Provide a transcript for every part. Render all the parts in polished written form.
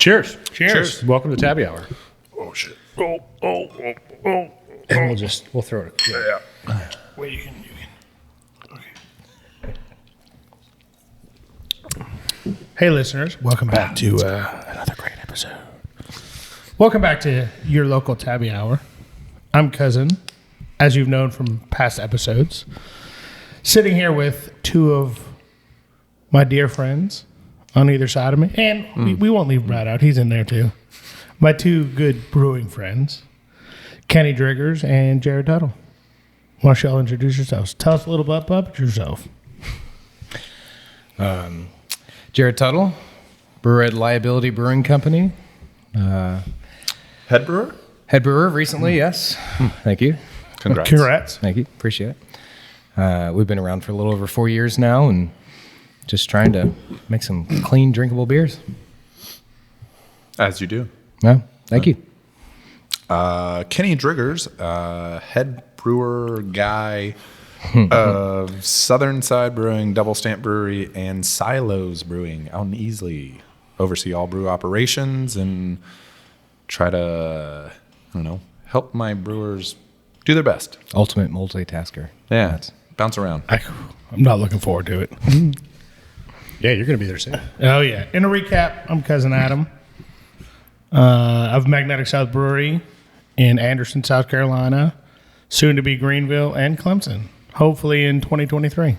Cheers. Cheers. Welcome to Tabby Hour. Oh, shit. And we'll throw it. Yeah. Wait, you can. Okay. Hey, listeners. Welcome back to another great episode. Welcome back to your local Tabby Hour. I'm Cuzzin, as you've known from past episodes. Sitting here with two of my dear friends on either side of me. And we won't leave Brad out. He's in there too. My two good brewing friends, Kenny Driggers and Jared Tuttle. Why don't y'all introduce yourselves? Tell us a little bit about yourself. Jared Tuttle, brewer at Liability Brewing Company. Head brewer? Head brewer recently, yes. Thank you. Congrats. Thank you. Appreciate it. We've been around for a little over 4 years now and just trying to make some clean, drinkable beers. As you do. No, thank you. Kenny Driggers, head brewer guy of Southernside Brewing, Double Stamp Brewery, and Silos Brewing out in Easley. Oversee all brew operations and try to, help my brewers do their best. Ultimate multitasker. Yeah, bounce around. I'm not looking forward to it. Yeah, you're going to be there soon. Oh, yeah. In a recap, I'm Cousin Adam of Magnetic South Brewery in Anderson, South Carolina, soon to be Greenville and Clemson, hopefully in 2023. We're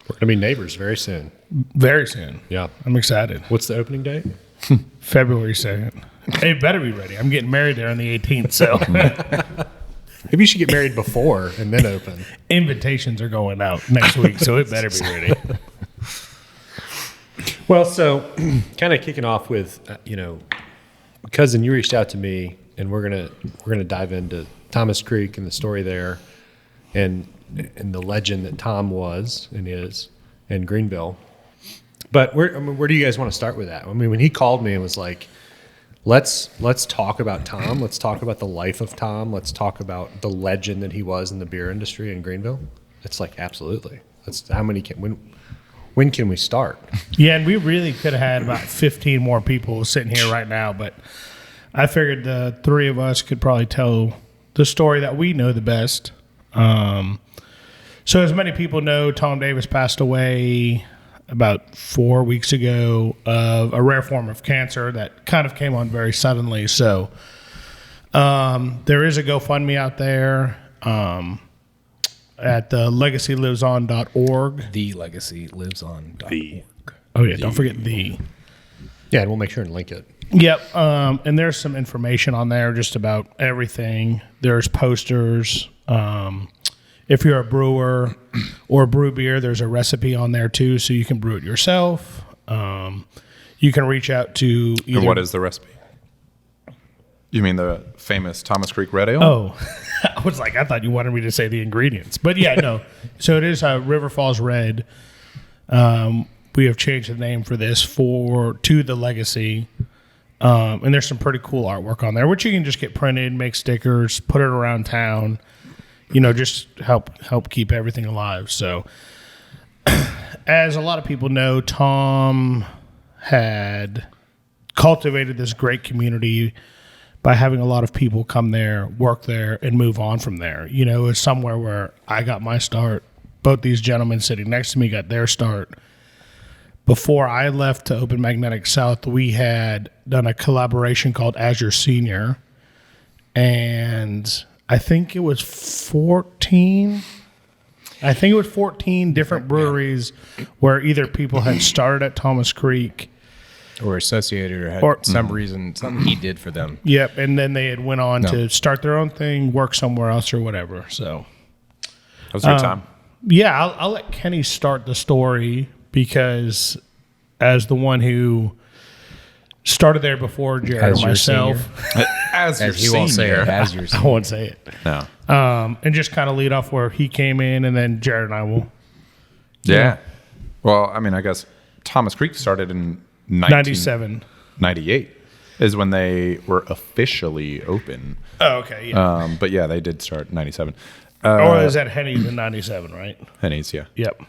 going to be neighbors very soon. Very soon. Yeah. I'm excited. What's the opening date? February 2nd. It better be ready. I'm getting married there on the 18th, so Maybe you should get married before and then open. invitations are going out next week, so it better be ready. Well, so kind of kicking off with, Cousin, you reached out to me, and we're gonna dive into Thomas Creek and the story there, and the legend that Tom was and is in Greenville. But where do you guys want to start with that? I mean, when he called me and was like, Let's talk about Tom. Let's talk about the life of Tom. Let's talk about the legend that he was in the beer industry in Greenville. It's like, absolutely. That's how many when can we start? Yeah, and we really could have had about 15 more people sitting here right now, but I figured the three of us could probably tell the story that we know the best. So as many people know, Tom Davis passed away about 4 weeks ago of a rare form of cancer that kind of came on very suddenly. So there is a GoFundMe out there at the legacyliveson.org. TheLegacyLivesOn.org. Oh, yeah, don't forget the. Yeah, and we'll make sure and link it. Yep, and there's some information on there just about everything. There's posters. If you're a brewer or brew beer, there's a recipe on there too, so you can brew it yourself. You can reach out to either. And what is the recipe? You mean the famous Thomas Creek Red Ale? Oh, I was like, I thought you wanted me to say the ingredients, but yeah, no. So it is River Falls Red. We have changed the name for this to the Legacy, and there's some pretty cool artwork on there, which you can just get printed, make stickers, put it around town. Just help keep everything alive. So, as a lot of people know, Tom had cultivated this great community by having a lot of people come there, work there, and move on from there. It's somewhere where I got my start. Both these gentlemen sitting next to me got their start. Before I left to open Magnetic South, we had done a collaboration called As Your Senior, and I think it was 14 different breweries where either people had started at Thomas Creek Or associated or had some reason, something he did for them. Yep, and then they had went on to start their own thing, work somewhere else or whatever. So That was your time. Yeah, I'll let Kenny start the story because as the one who started there before Jared and myself. As your he won't say senior. it. As your I senior. won't say it. No. And just kind of lead off where he came in, and then Jared and I will. Yeah. Well, I mean, I guess Thomas Creek started in 97. 98 is when they were officially open. Oh, okay, yeah. But yeah, they did start in 97. Or is that Henny's in 97, right? Henny's, yeah. Yep.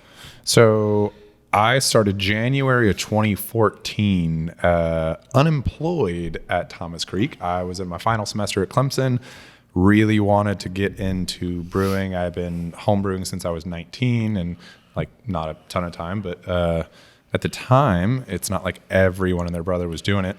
So I started January of 2014, unemployed at Thomas Creek. I was in my final semester at Clemson. Really wanted to get into brewing. I've been homebrewing since I was 19, and like not a ton of time, but at the time, it's not like everyone and their brother was doing it.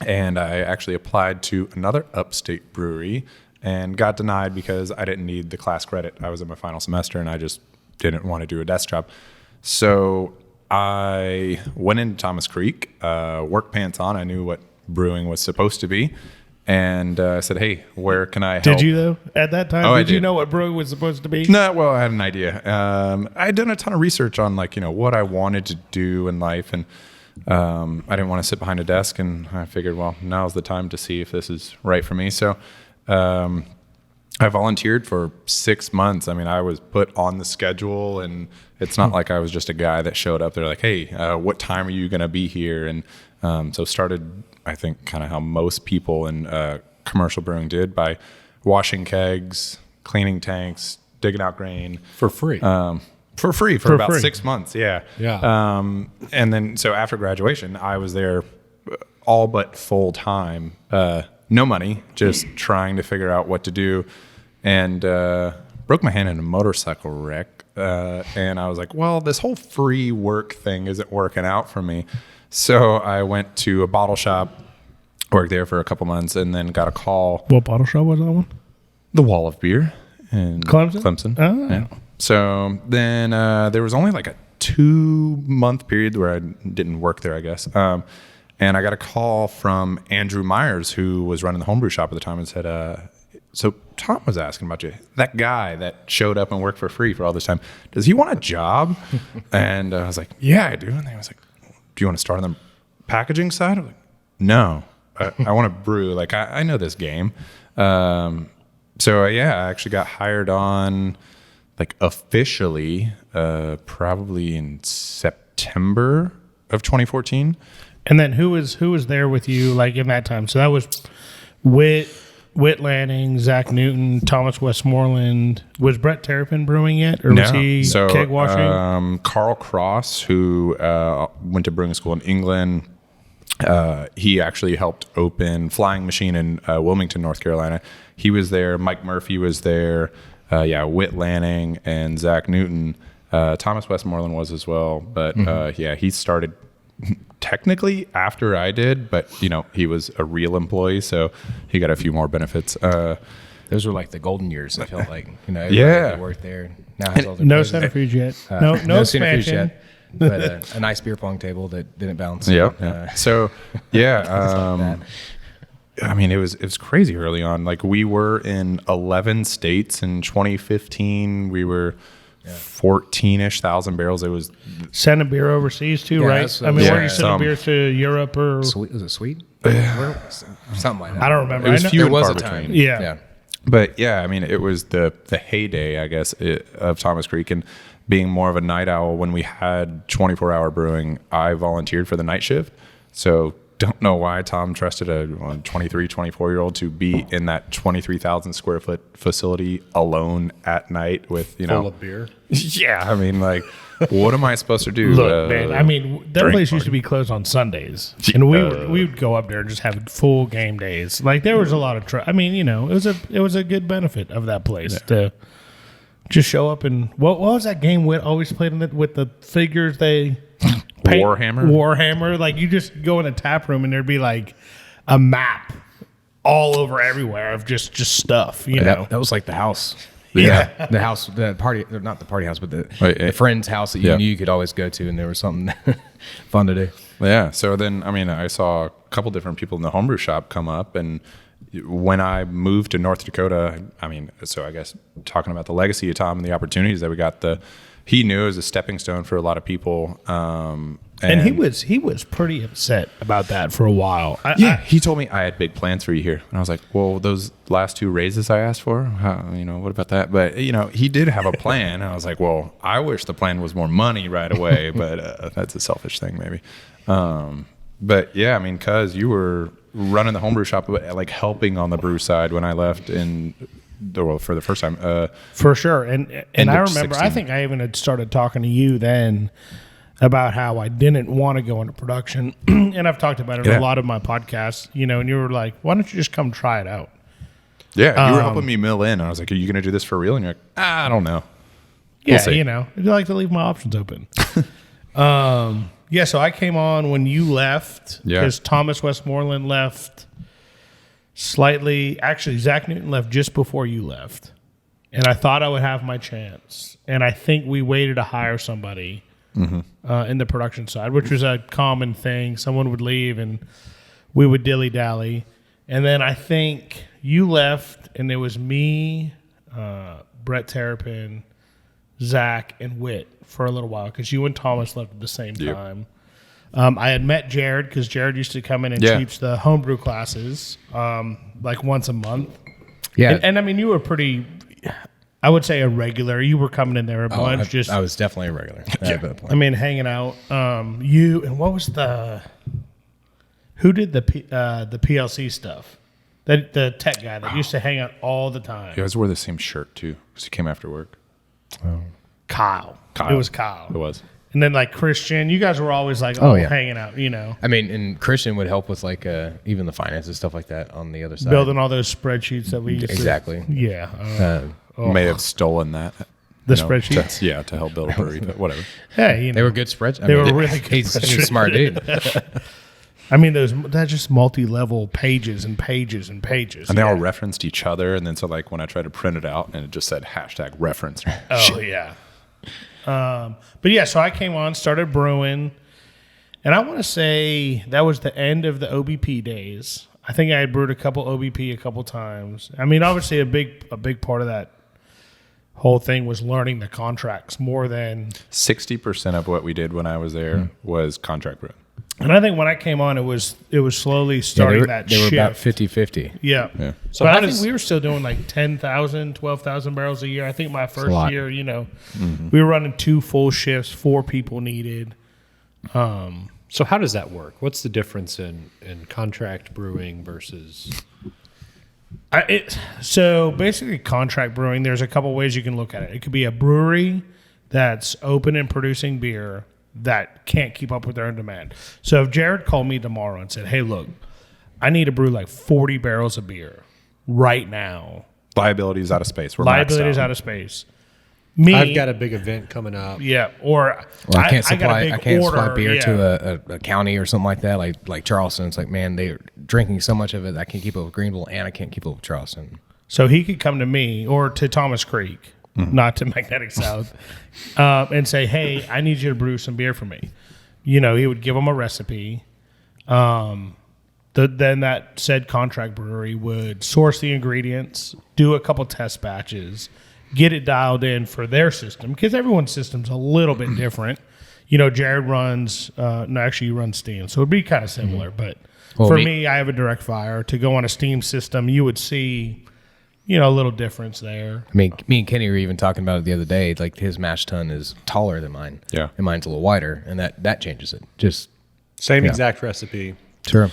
And I actually applied to another upstate brewery and got denied because I didn't need the class credit. I was in my final semester and I just didn't want to do a desk job. So I went into Thomas Creek, work pants on. I knew what brewing was supposed to be. And I said, hey, where can I help? Did you, though, at that time? Oh, did you know what brewing was supposed to be? No, well, I had an idea. I had done a ton of research on, like, what I wanted to do in life. And I didn't want to sit behind a desk. And I figured, well, now's the time to see if this is right for me. So I volunteered for 6 months. I mean, I was put on the schedule, and it's not like I was just a guy that showed up. They're like, hey, what time are you going to be here? And so started, I think, kind of how most people in commercial brewing did, by washing kegs, cleaning tanks, digging out grain. For free. For about 6 months, yeah. Yeah. And then, so after graduation, I was there all but full time. No money, just trying to figure out what to do. And broke my hand in a motorcycle wreck. And I was like, well, this whole free work thing isn't working out for me. So I went to a bottle shop, worked there for a couple months, and then got a call. What bottle shop was that one? The Wall of Beer in Clemson. Oh. Yeah. So then there was only like a 2-month period where I didn't work there, I guess. And I got a call from Andrew Myers, who was running the homebrew shop at the time, and said, so Tom was asking about you. That guy that showed up and worked for free for all this time, does he want a job? And I was like, yeah, I do. And they was like, do you want to start on the packaging side? I'm like, no, I want to brew. Like, I know this game. So yeah, I actually got hired on, like, officially, probably in September of 2014. And then who was there with you, like, in that time? So that was Whit Lanning, Zach Newton, Thomas Westmoreland. Was Brett Terrapin brewing yet, or was he keg washing? Carl Cross, who went to brewing school in England, he actually helped open Flying Machine in Wilmington, North Carolina. He was there. Mike Murphy was there. Whit Lanning and Zach Newton. Thomas Westmoreland was as well. But he started technically after I did, but he was a real employee, so he got a few more benefits. Those were like the golden years. I felt like everybody that worked there now has all their no places. centrifuge yet. No centrifuge yet. But a nice beer pong table that didn't bounce. Yeah. So yeah. I mean, it was crazy early on. Like, we were in 11 states in 2015. We were 14-ish thousand barrels. It was sending beer overseas too, right? I mean, were you sending beer to Europe or? Was it sweet? Something like that. I don't remember. It was few there and was far a between. time. Yeah. But yeah, I mean, it was the heyday, I guess, of Thomas Creek, and being more of a night owl. When we had 24-hour brewing, I volunteered for the night shift. So don't know why Tom trusted a 23, 24-year-old to be in that 23,000 square foot facility alone at night with, full of beer. Yeah, I mean, like, what am I supposed to do? Look, man, I mean, that place used to be closed on Sundays, and we would go up there and just have full game days. Like, there was a lot of I mean, it was a good benefit of that place to just show up. And what was that game Whit always played in it with the figures they Warhammer. Like, you just go in a tap room and there'd be like a map all over everywhere of just stuff. That was like the house. Yeah. The house, the party, or not the party house, but the friend's house that you knew you could always go to, and there was something fun to do. Yeah. So then, I mean, I saw a couple different people in the homebrew shop come up, and when I moved to North Dakota, I mean, so I guess talking about the legacy of Tom and the opportunities that we got, he knew it was a stepping stone for a lot of people. And he was pretty upset about that for a while. He told me, I had big plans for you here. And I was like, well, those last 2 raises I asked for, what about that? But, he did have a plan. And I was like, well, I wish the plan was more money right away, but that's a selfish thing maybe. But yeah, I mean, cuz you were running the homebrew shop, like helping on the brew side when I left for the first time. For sure. And I remember, 16. I think I even had started talking to you then about how I didn't want to go into production. And I've talked about it in a lot of my podcasts, and you were like, why don't you just come try it out? Yeah, you were helping me mill in. And I was like, are you going to do this for real? And you're like, I don't know. Yeah, I like to leave my options open. So I came on when you left because Thomas Westmoreland left slightly. Actually, Zach Newton left just before you left. And I thought I would have my chance. And I think we waited to hire somebody in the production side, which was a common thing. Someone would leave and we would dilly-dally. And then I think you left and it was me, Brett Terrapin, Zach, and Whit for a little while because you and Thomas left at the same time. I had met Jared because Jared used to come in and teach the homebrew classes like once a month. Yeah. And I mean, you were pretty, I would say, a regular. You were coming in there a bunch. I was definitely a regular. I mean, hanging out. You, and what was who did the PLC stuff? The tech guy that used to hang out all the time. You guys wore the same shirt too because he came after work. Kyle. It was Kyle. It was. And then like Christian, you guys were always like hanging out, I mean, and Christian would help with like even the finances, stuff like that on the other side. Building all those spreadsheets that we used exactly. May have stolen that. The spreadsheets? To help build a brewery, but whatever. Hey, they were good spreadsheets. They were really good. He's a smart dude. I mean, that's just multi-level pages and pages and pages. And they all referenced each other. And then so like when I tried to print it out and it just said #reference. Oh, yeah. But yeah, so I came on, started brewing. And I want to say that was the end of the OBP days. I think I had brewed a couple OBP a couple times. I mean, obviously a big part of that whole thing was learning the contracts more than 60% of what we did when I was there was contract brewing. And I think when I came on, it was slowly starting they were about 50-50. Yeah. So but I think we were still doing like 10,000, 12,000 barrels a year. I think my first year, we were running 2 full shifts, 4 people needed. So how does that work? What's the difference in contract brewing versus... So basically contract brewing, there's a couple ways you can look at it. It could be a brewery that's open and producing beer that can't keep up with their own demand. So if Jared called me tomorrow and said, hey, look, I need to brew like 40 barrels of beer right now. Liability is out of space. Liability is out of space. I've got a big event coming up. Yeah, or I can't supply beer to a county or something like that, like Charleston. It's like, man, they're drinking so much of it, I can't keep up with Greenville, and I can't keep up with Charleston. So he could come to me or to Thomas Creek, not to Magnetic South, and say, hey, I need you to brew some beer for me. He would give him a recipe. Then that said contract brewery would source the ingredients, do a couple test batches, get it dialed in for their system because everyone's system's a little bit different. Jared runs, he runs steam, so it'd be kind of similar. But for me, I have a direct fire. To go on a steam system, you would see, a little difference there. I mean, me and Kenny were even talking about it the other day. Like his mash tun is taller than mine. Yeah, and mine's a little wider, and that changes it. Just same exact recipe. Sure.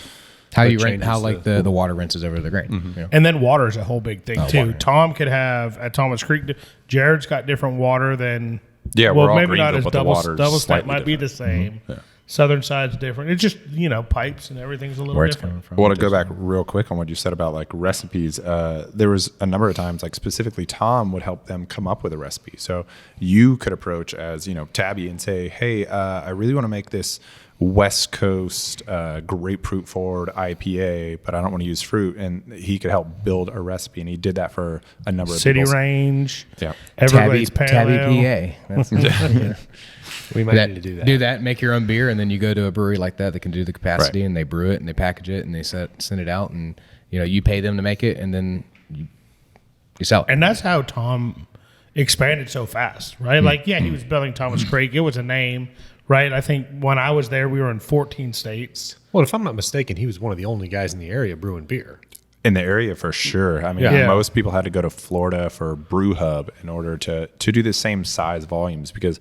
How the water rinses over the grain. And then water is a whole big thing too. Water. Tom could have at Thomas Creek. Jared's got different water than we're all maybe not as double stack might be the same. Yeah. Southern side's different. It's just pipes and everything's a little Where different. It's coming from. I want to go back real quick on what you said about like recipes. There was a number of times, like specifically Tom would help them come up with a recipe. So you could approach as Tabbi and say, hey, I really want to make this West Coast grapefruit forward IPA, but I don't want to use fruit, and he could help build a recipe, and he did that for a number of City people. Range, Everglades Tabbi PA. We might need to do that. Do that, make your own beer, and then you go to a brewery like that can do the capacity, and they brew it, and they package it, and they send it out, and you pay them to make it, and then you sell it. And that's how Tom expanded so fast, right? He was building Thomas Creek. It was a name. Right, I think when I was there, we were in 14 states. Well, if I'm not mistaken, he was one of the only guys in the area brewing beer. In the area, for sure. I mean, most people had to go to Florida for Brew Hub in order to do the same size volumes because,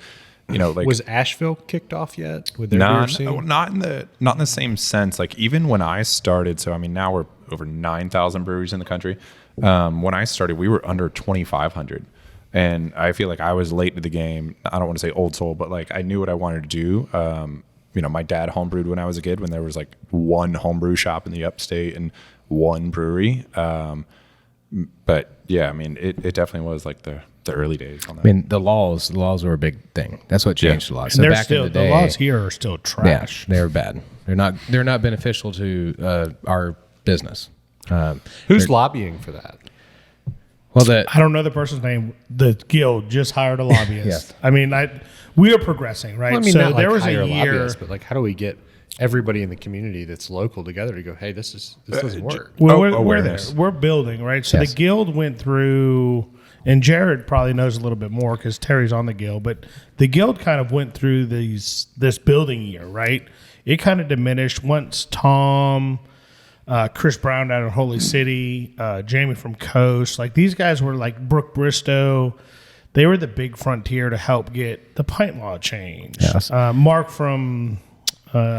was Asheville kicked off yet with their beer scene? Not in the same sense. Like even when I started, so I mean, now we're over 9,000 breweries in the country. When I started, we were under 2,500. And I feel like I was late to the game. I don't want to say old soul, but like I knew what I wanted to do. My dad homebrewed when I was a kid, when there was like one homebrew shop in the upstate and one brewery. But yeah, I mean, it definitely was like the early days on that. I mean, the laws were a big thing. That's what changed a lot. And So they're back still, in the day, laws here are still trash. they're bad. They're not beneficial to our business. Who's lobbying for that? Well, I don't know the person's name. The guild just hired a lobbyist. Yes. I mean, we are progressing, right? Well, I mean, so not there like was a hire year. lobbyists, but like, how do we get everybody in the community that's local together to go, hey, this doesn't work? Well, we're there. Awareness. We're building, right? So Yes. the guild went through, and Jared probably knows a little bit more because Terry's on the guild, but the guild kind of went through this building year, right? It kind of diminished once Tom, Chris Brown down in Holy City, Jamie from Coast, like these guys were like Brooke Bristow. They were the big frontier to help get the pint law changed. Yes. Mark from On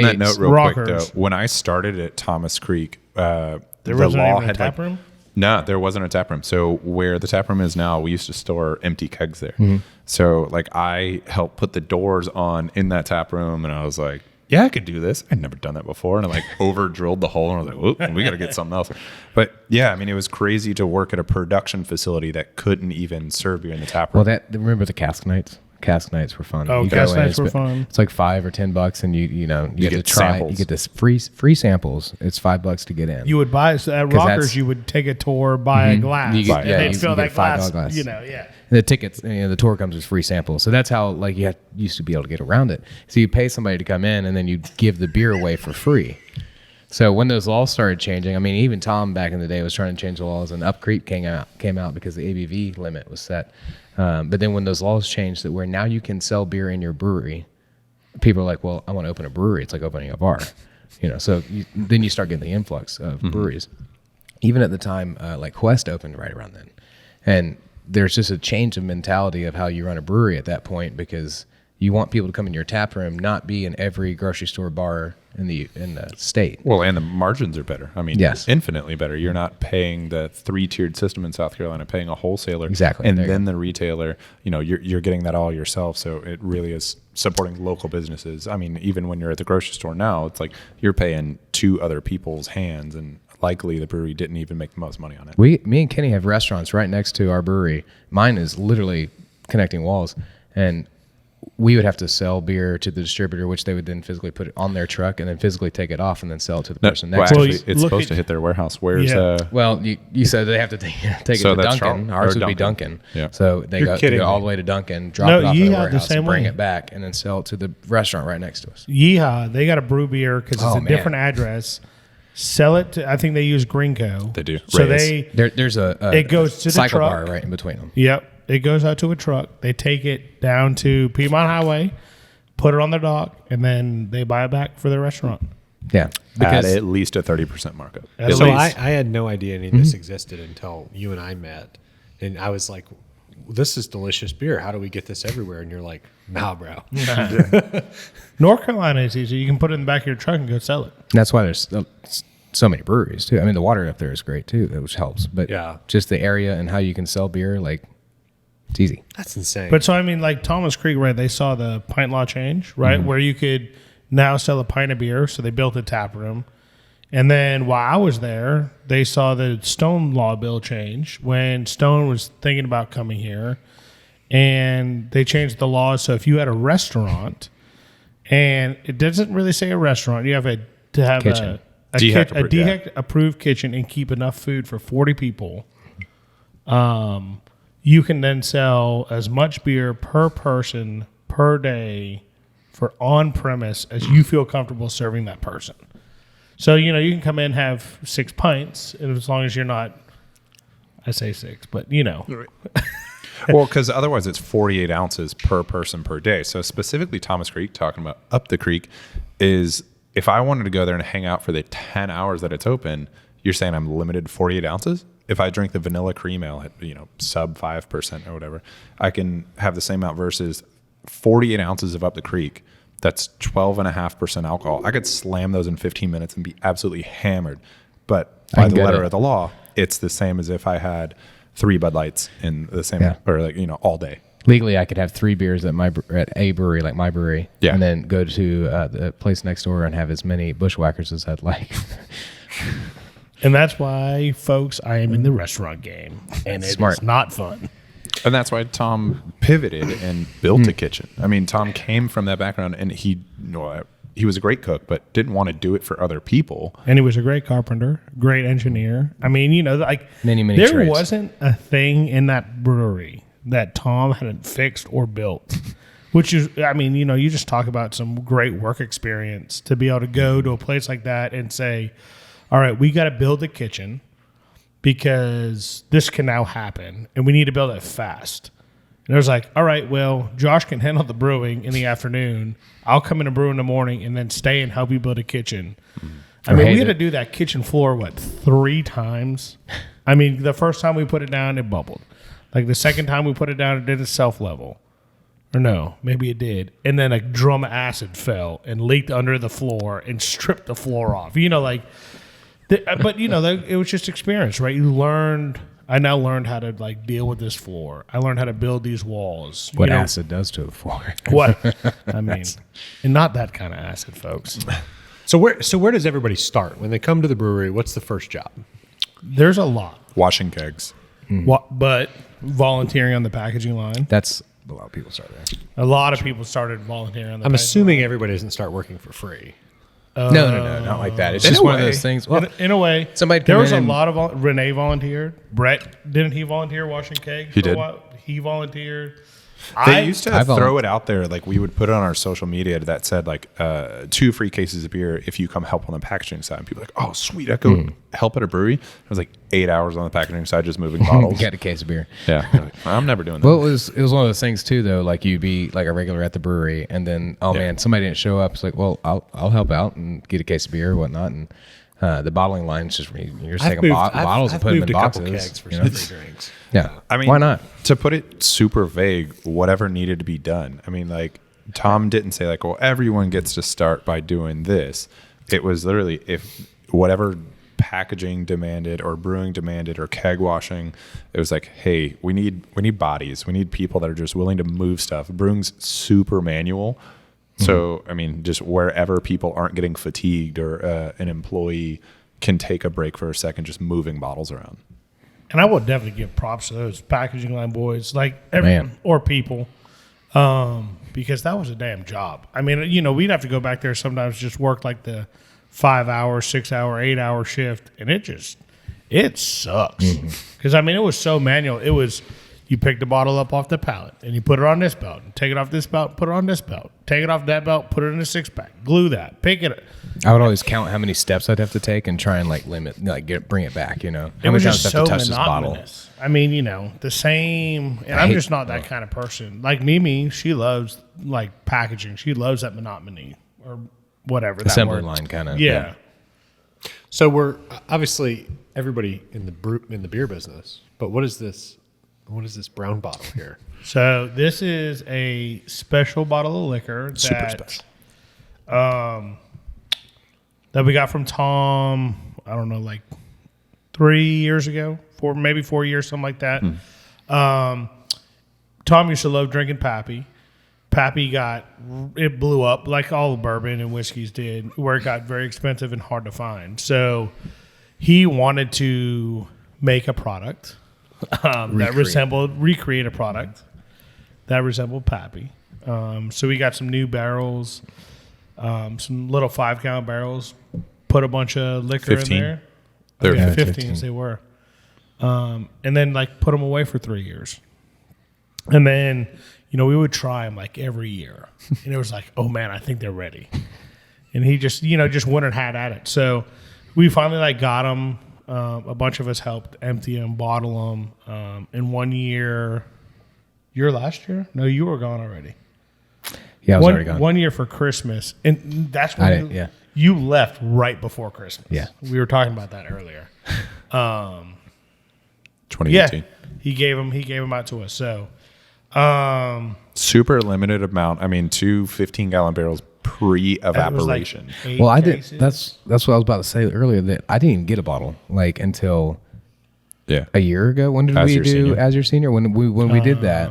that note, real quick though, Rockers. when I started at Thomas Creek, there wasn't even a tap room? No, there wasn't a tap room. So where the tap room is now, we used to store empty kegs there. So like I helped put the doors on in that tap room, and I was like, yeah, I could do this. I'd never done that before. And I like over drilled the hole, and I was like, whoop, we got to get something else. But yeah, I mean, it was crazy to work at a production facility that couldn't even serve you in the tap room. Well, remember the cask nights? Cask nights were fun. Oh, You cask go in, nights were fun. It's like $5 or $10, and you get to get try. samples. You get this free samples. It's $5 to get in. You would buy, so at 'Cause Rockers, that's- you would take a tour, buy a glass, You get- and yeah, they'd you fill get that $5 glass, glass. yeah. And the tickets, the tour comes with free samples. So that's how like you used to be able to get around it. So you pay somebody to come in, and then you give the beer away for free. So when those laws started changing, I mean, even Tom back in the day was trying to change the laws, and Up Creek came out because the ABV limit was set. But then when those laws changed, that where now you can sell beer in your brewery, people are like, well, I want to open a brewery. It's like opening a bar, So then you start getting the influx of breweries. Even at the time, like Quest opened right around then, and there's just a change of mentality of how you run a brewery at that point, because you want people to come in your tap room, not be in every grocery store bar in the state. Well, and the margins are better. I mean, Yes. infinitely better. You're not paying the 3-tiered system in South Carolina, paying a wholesaler. Exactly. And There you then the retailer, you're getting that all yourself. So it really is supporting local businesses. I mean, even when you're at the grocery store now, it's like you're paying 2 other people's hands, and likely the brewery didn't even make the most money on it. Me and Kenny have restaurants right next to our brewery. Mine is literally connecting walls, and we would have to sell beer to the distributor, which they would then physically put it on their truck and then physically take it off and then sell it to the person Well, next to actually, us. it's look supposed at- to hit their warehouse. Where's Yeah. Well, you said they have to take it So to that's Duncan. Charlotte- Ours or would be Duncan. Duncan. Yeah. So they You're go kidding all me. the way to Duncan, drop No, it off Yeehaw at the the warehouse, same and bring way. it back, and then sell it to the restaurant right next to us. Yeehaw, they got a brew beer because it's Oh, a man. different address. Sell it to, I think they use Greenco. They do. So Reyes. There's a It goes to the cycle truck. bar right in between them. it goes out to a truck. They take it down to Piedmont Highway, put it on their dock, and then they buy it back for their restaurant. Yeah, at because at least a 30% markup. At At So I least. had no idea any of this existed until you and I met, and I was like, "This is delicious beer. How do we get this everywhere?" And you're like, "Nah, bro." North Carolina is easy. You can put it in the back of your truck and go sell it. that's why there's so many breweries too. I mean, the water up there is great too, which helps. But Yeah. just the area and how you can sell beer, like it's easy. That's insane. But so I mean, like Thomas Creek, right? They saw the pint law change, right, where you could now sell a pint of beer. So they built a tap room, and then while I was there, they saw the Stone law bill change when Stone was thinking about coming here, and they changed the laws. So if you had a restaurant, and it doesn't really say a restaurant, you have to have Kitchen. a DHEC DHEC approved, yeah. approved kitchen and keep enough food for 40 people. You can then sell as much beer per person per day for on premise as you feel comfortable serving that person. So, you can come in and have 6 pints, and as long as you're not, I say 6, but Well, because otherwise it's 48 ounces per person per day. So specifically Thomas Creek, talking about up the creek, is if I wanted to go there and hang out for the 10 hours that it's open, you're saying I'm limited to 48 ounces? If I drink the vanilla cream ale at, sub 5% or whatever, I can have the same amount versus 48 ounces of up the creek. That's 12.5% alcohol. I could slam those in 15 minutes and be absolutely hammered. But by can the get letter it. of the law, it's the same as if I had 3 Bud Lights in the same, or like, all day. Legally, I could have 3 beers at at a brewery, like my brewery, Yeah. and then go to the place next door and have as many bushwhackers as I'd like. And that's why, folks, I am in the restaurant game, and it's Smart. not fun. And that's why Tom pivoted and built a kitchen. I mean, Tom came from that background, and he was a great cook, but didn't want to do it for other people. And he was a great carpenter, great engineer. I mean, like Many there trades. wasn't a thing in that brewery that Tom hadn't fixed or built. Which is, I mean, you just talk about some great work experience to be able to go to a place like that and say, all right, we got to build a kitchen because this can now happen and we need to build it fast. And it was like, all right, well, Josh can handle the brewing in the afternoon. I'll come in and brew in the morning and then stay and help you build a kitchen. I mean, we had to do that kitchen floor, 3 times? I mean, the first time we put it down, it bubbled. Like the second time we put it down, it did a self-level. Or no, maybe it did. And then a drum of acid fell and leaked under the floor and stripped the floor off. But it was just experience, right? I now learned how to deal with this floor. I learned how to build these walls. What acid does to the floor. What? I mean, and not that kind of acid, folks. So where does everybody start when they come to the brewery? What's the first job? There's a lot. Washing kegs. But volunteering on the packaging line. That's a lot of people start there. A lot of people started volunteering on the I'm packaging assuming everybody doesn't start working for free. No, not like that. It's in just a one of way. those things. Well, In a way, somebody there come was a in- lot of Renee volunteered. Brett, didn't he volunteer washing kegs? He for a did. while? He volunteered. They used to I throw it out there, like we would put it on our social media that said 2 free cases of beer if you come help on the packaging side. And people were like, oh sweet, I go help at a brewery. It was like 8 hours on the packaging side just moving bottles. get a case of beer. Yeah, I'm never doing that. Well, it was one of those things too, though. Like you'd be like a regular at the brewery, and then man, somebody didn't show up. It's like, well, I'll help out and get a case of beer or whatnot. And the bottling line's just you're just taking bottles and putting them in boxes. Kegs for you know? some free drinks. Yeah, I mean, why not? To put it super vague, whatever needed to be done. I mean, Tom didn't say well, everyone gets to start by doing this. It was literally if whatever packaging demanded or brewing demanded or keg washing, it was like, hey, we need bodies. We need people that are just willing to move stuff. Brewing's super manual. So, I mean, just wherever people aren't getting fatigued or an employee can take a break for a second just moving bottles around. And I will definitely give props to those packaging line boys, Man. or people, because that was a damn job. I mean, we'd have to go back there sometimes, just work the 5-hour, 6-hour, 8-hour shift, and it sucks. Because I mean, it was so manual. It was you pick the bottle up off the pallet and you put it on this belt, and take it off this belt, put it on this belt, take it off that belt, put it in a 6-pack, glue that, pick it. I would always count how many steps I'd have to take and try and limit, bring it back. How many times I have to touch this bottle? I mean, the same. And I'm just not that kind of person. Like Mimi, she loves packaging. She loves that monotony or whatever. Assembly that word. line kind of. Yeah. So we're obviously everybody in the beer business, but what is this? What is this brown bottle here? So this is a special bottle of liquor Super special. That we got from Tom. I don't know, 3 years ago, 4 years, something like that. Tom used to love drinking Pappy. Pappy it blew up like all the bourbon and whiskeys did, where it got very expensive and hard to find. So he wanted to make a product recreate a product that resembled Pappy. So we got some new barrels, some little 5-gallon barrels, put a bunch of liquor 15? in there. They're 15s they were. And then put them away for 3 years. And then, we would try them every year. And it was oh man, I think they're ready. And he just went and had at it. So we finally got them. A bunch of us helped empty them, bottle them. In 1 year, your last year? No, you were gone already. Yeah, I was already gone. 1 year for Christmas. And that's when you left right before Christmas. Yeah. We were talking about that earlier. 2018. Yeah, he gave them out to us. So, Super limited amount. I mean, 2 15-gallon barrels pre-evaporation. 8 Well, I cases. did. That's what I was about to say earlier. That I didn't even get a bottle until Yeah. a year ago. When did As we your do senior. As Your Senior? When we did that,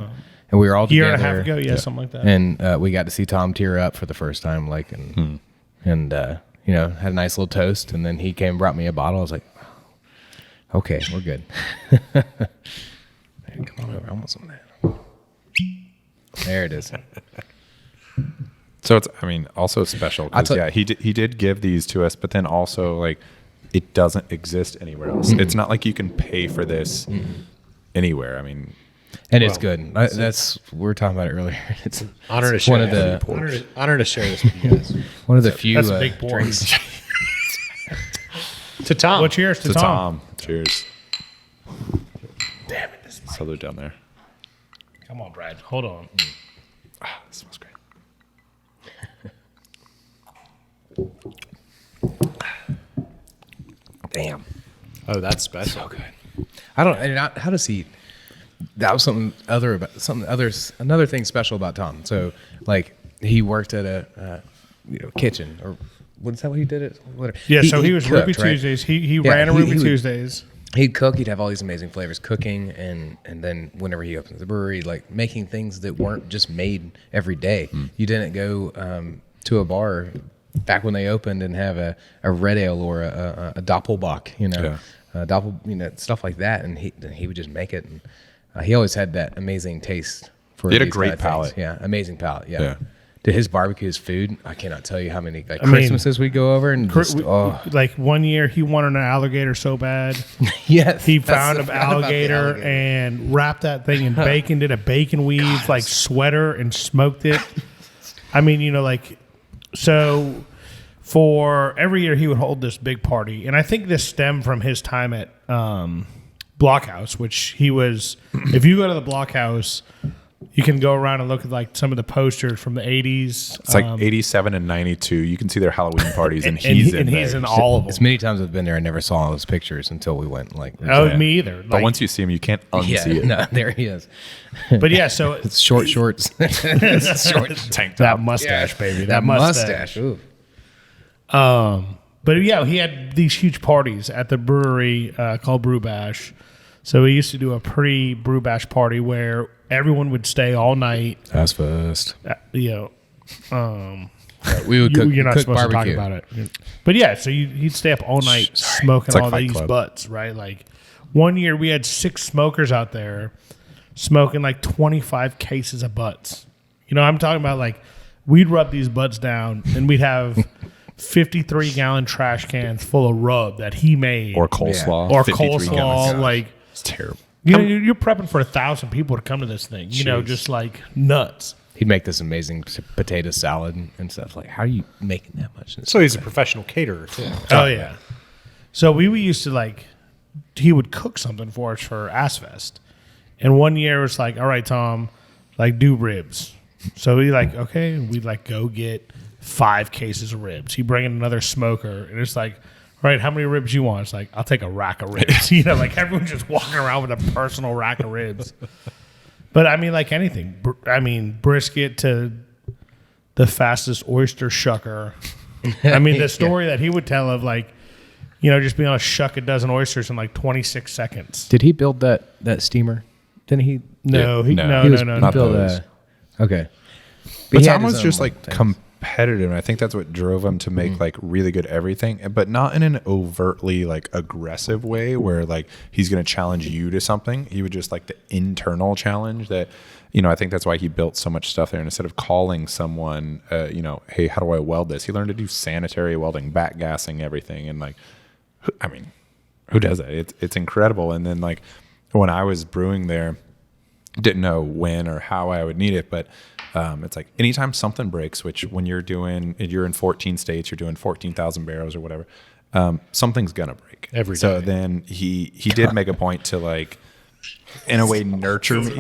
and we were all Year together. and a half ago, yeah, something like that. And we got to see Tom tear up for the first time, like, and you know, had a nice little toast. And then he came and brought me a bottle. I was like, okay, we're good. Man, come on over. I want some of that. There it is. So it's, I mean, also special because he did give these to us, but then also like it doesn't exist anywhere else. It's not like you can pay for this anywhere. I mean, And it's good. That's we were talking about it earlier. It's Honor to it's share. one of the honor to share this with you guys. one of the few That's a big pour. drinks. To Tom. Well, cheers to to Tom. Tom. Cheers. Damn it. This so they're down there. Come on, Brad. Hold on. Ah, this smells great. Damn. Oh, that's special. So good. I don't. And how does he? That was another thing special about Tom. So like he worked at a kitchen or what is that what he did it? Whatever. Yeah, so he was cooked, Ruby right? Tuesdays. He Yeah, ran a he Ruby would- Tuesdays. He'd cook. He'd have all these amazing flavors cooking, and then whenever he opens the brewery, like making things that weren't just made every day. You didn't go to a bar back when they opened and have a red ale or a doppelbock, stuff like that, and he would just make it. And he always had that amazing taste for. He had a these great kind of things. palate. Yeah, amazing palate. Yeah. Yeah. Did his barbecue, his food? I cannot tell you how many mean, Christmases we go over and just, Like one year, he wanted an alligator so bad. yes, He that's- found I an forgot about the alligator and wrapped that thing in bacon, did a bacon weave like sweater and smoked it. I mean, so for every year he would hold this big party. And I think this stemmed from his time at Blockhouse, which he was, if you go to the Blockhouse, you can go around and look at like some of the posters from the 80s. It's like 87 and 92. You can see their Halloween parties, and he's in there. he's in all of As them. many times I've been there, I never saw those pictures until we went. Like, Oh, Yeah. me either. But Like, once you see him, you can't unsee yeah, it. no, there he is. but yeah, so It's short shorts, short Tank that top. mustache, baby, that mustache. Ooh. But yeah, he had these huge parties at the brewery called Brew Bash. So he used to do a pre-Brew Bash party where everyone would stay all night. That's first. We We would cook, you're not cook supposed barbecue. to talk about it. But yeah, so he'd stay up all night smoking It's like all Fight these Club. butts, right? Like one year we had 6 smokers out there smoking like 25 cases of butts. I'm talking about like we'd rub these butts down and we'd have 53-gallon trash cans full of rub that he made. Or coleslaw. Or 53 coleslaw. gallons. Like, It's terrible. you're prepping for 1,000 people to come to this thing, just like nuts. He'd make this amazing potato salad and stuff. Like, how are you making that much? So he's a professional caterer too. Oh, yeah. So we used to he would cook something for us for Assfest. And one year it was like, all right, Tom, do ribs. So we okay, we'd go get 5 cases of ribs. He bring in another smoker, and it's like, all right, how many ribs you want? It's like, I'll take a rack of ribs. Everyone's just walking around with a personal rack of ribs. But I mean, like anything. Brisket to the fastest oyster shucker. I mean, the story that he would tell of just being able to shuck a dozen oysters in 26 seconds. Did he build that steamer? Didn't he? No, Yeah, no. no, He no, was no, not no. build those. okay. But He had Tom his was own just things. competitive, and I think that's what drove him to make really good everything, but not in an overtly aggressive way where he's going to challenge you to something. He would just the internal challenge that, I think that's why he built so much stuff there. And instead of calling someone, hey, how do I weld this? He learned to do sanitary welding, backgassing everything, and who does that? It's incredible. And then when I was brewing there, didn't know when or how I would need it, but it's anytime something breaks, which when you're in 14 states, you're doing 14,000 barrels or whatever, something's gonna break Every So day. then he did make a point to in a way nurture me,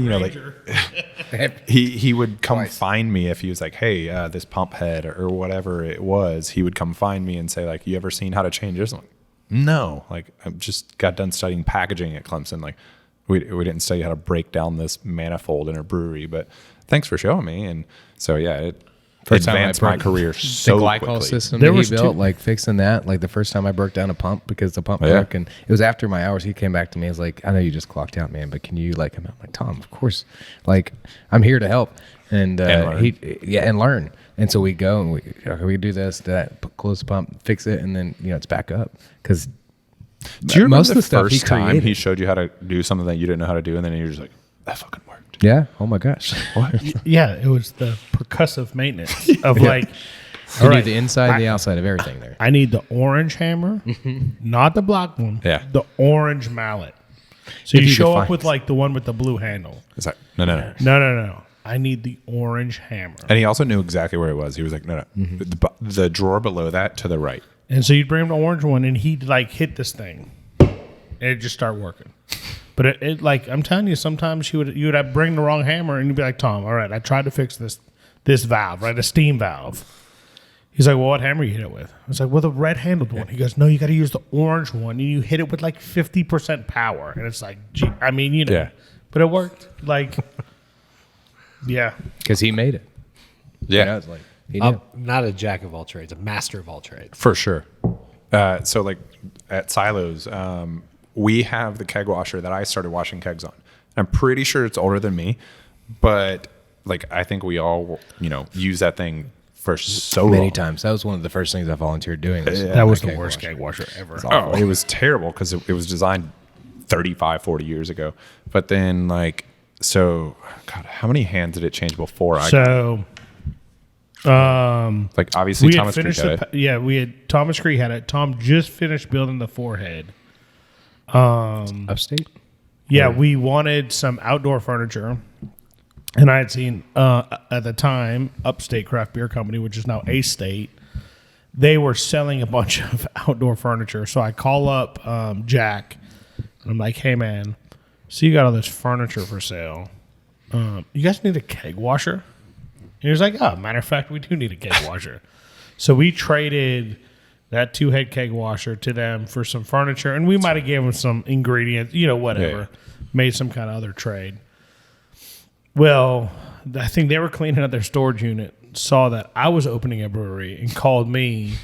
he would come find me if he was hey, this pump head or whatever it was, he would come find me and say you ever seen how to change this? I'm like, no, I just got done studying packaging at Clemson. We didn't study how to break down this manifold in a brewery, but thanks for showing me. And so, yeah, advanced my career the so glycol quickly. system There that was he built, two- like fixing that, like the first time I broke down a pump because the pump Oh, yeah. broke, and it was after my hours. He came back to me. He was like, "I know you just clocked out, man, but can you like?" I'm like, "Tom, of course, like I'm here to help." And learn. and learn. And so we go and we do this, that, close the pump, fix it, and then it's back up because Do you remember most the of the stuff first he time created. he showed you how to do something that you didn't know how to do, and then you're just like, that fucking worked. Yeah. Oh my gosh. Yeah, it was the percussive maintenance of like. You all do right, the inside and the outside of everything there. I need the orange hammer, not the black one. Yeah. The orange mallet. So If you you show could up find with it. like the one with the blue handle. It's like, no. No. I need the orange hammer. And he also knew exactly where it was. He was like, no. The drawer below that to the right. And so you'd bring him the orange one, and he'd like hit this thing, and it'd just start working. But it like I'm telling you, sometimes you would have bring the wrong hammer, and you'd be like, Tom, all right, I tried to fix this valve, right, a steam valve. He's like, well, what hammer you hit it with? I was like, well, the red handled one. He goes, no, you got to use the orange one, and you hit it with like 50% power, and it's like, gee, I mean, Yeah. but it worked. Like, yeah, Because he made it. Yeah. It's like he did. Not a jack of all trades, a master of all trades. For sure. So like at Silos, we have the keg washer that I started washing kegs on. I'm pretty sure it's older than me, but like I think we all use that thing for so Many long. times. That was one of the first things I volunteered doing. that was the keg worst washer. keg washer ever. Oh, it was terrible because it was designed 35, 40 years ago. But then like, so God, how many hands did it change before I So, like obviously we had Thomas Creek finished had it. we had Thomas Creek had it. Tom just finished building the forehead. Upstate? Yeah, we wanted some outdoor furniture, and I had seen at the time Upstate Craft Beer Company, which is now A State. They were selling a bunch of outdoor furniture, so I call up Jack, and I'm like, "Hey man, so you got all this furniture for sale? You guys need a keg washer?" And he was like, "Oh, matter of fact, we do need a keg washer." So we traded that 2-head keg washer to them for some furniture, and we might have gave them some ingredients, whatever. Yeah. Made some kind of other trade. Well, I think they were cleaning out their storage unit, saw that I was opening a brewery, and called me,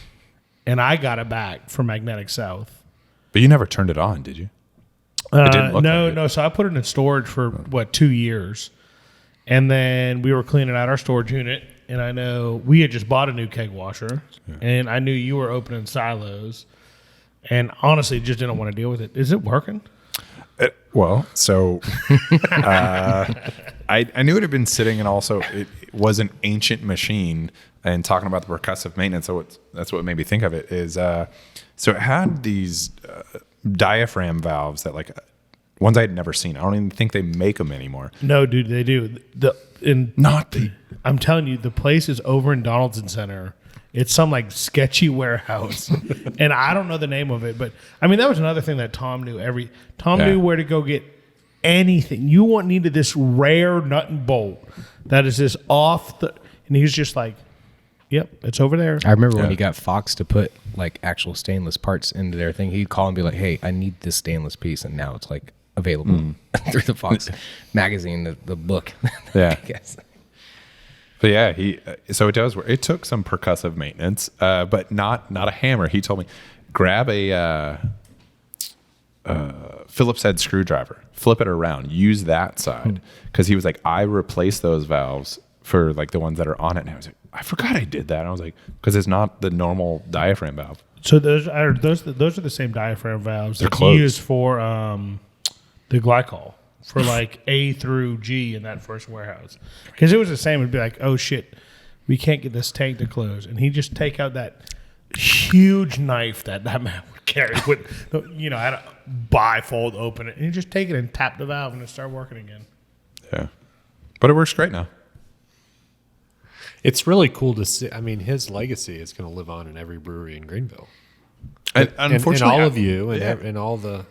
and I got it back from Magnetic South. But you never turned it on, did you? It didn't look No, like it. no. So I put it in storage for 2 years, and then we were cleaning out our storage unit. And I know we had just bought a new keg washer, and I knew you were opening Silos, and honestly, just didn't want to deal with it. Is it working? Well, so I knew it had been sitting, and also it was an ancient machine. And talking about the percussive maintenance, so that's what made me think of it. Is so it had these diaphragm valves that like ones I had never seen. I don't even think they make them anymore. No, dude, they do. I'm telling you, the place is over in Donaldson Center. It's some like sketchy warehouse, and I don't know the name of it. But I mean, that was another thing that Tom knew. Tom Yeah. knew where to go get anything. You needed this rare nut and bolt that is just off the, and he's just like, "Yep, it's over there." I remember when Yeah. he got Fox to put like actual stainless parts into their thing. He'd call and be like, "Hey, I need this stainless piece," and now it's like available through the Fox magazine, the book. Yeah. I guess. But yeah, so it does work. It took some percussive maintenance, but not a hammer. He told me, grab a Phillips head screwdriver, flip it around, use that side, because he was like, I replaced those valves for like the ones that are on it, and I was like, I forgot I did that. And I was like, because it's not the normal diaphragm valve. So those are the same diaphragm valves They're that closed. you use for the glycol for like A through G in that first warehouse. Because it was the same. It'd be like, oh shit, we can't get this tank to close, and he'd just take out that huge knife that man would carry with, had a bifold open it, and he'd just take it and tap the valve, and it start working again. Yeah, but it works great now. It's really cool to see. I mean, his legacy is going to live on in every brewery in Greenville. And And unfortunately, all of you and, yeah. and all the.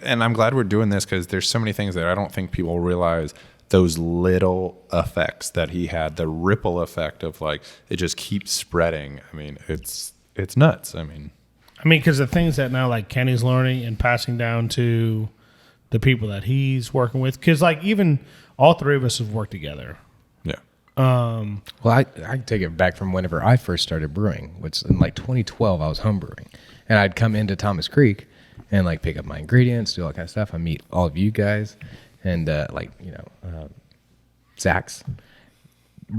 And I'm glad we're doing this because there's so many things that I don't think people realize. Those little effects that he had, the ripple effect of like it just keeps spreading. I mean, it's nuts. I mean, because the things that now like Kenny's learning and passing down to the people that he's working with, because like even all three of us have worked together. yeah. Well, I can take it back from whenever I first started brewing, which in like 2012 I was home brewing, and I'd come into Thomas Creek and like pick up my ingredients, do all that kind of stuff. I meet all of you guys, and Zach's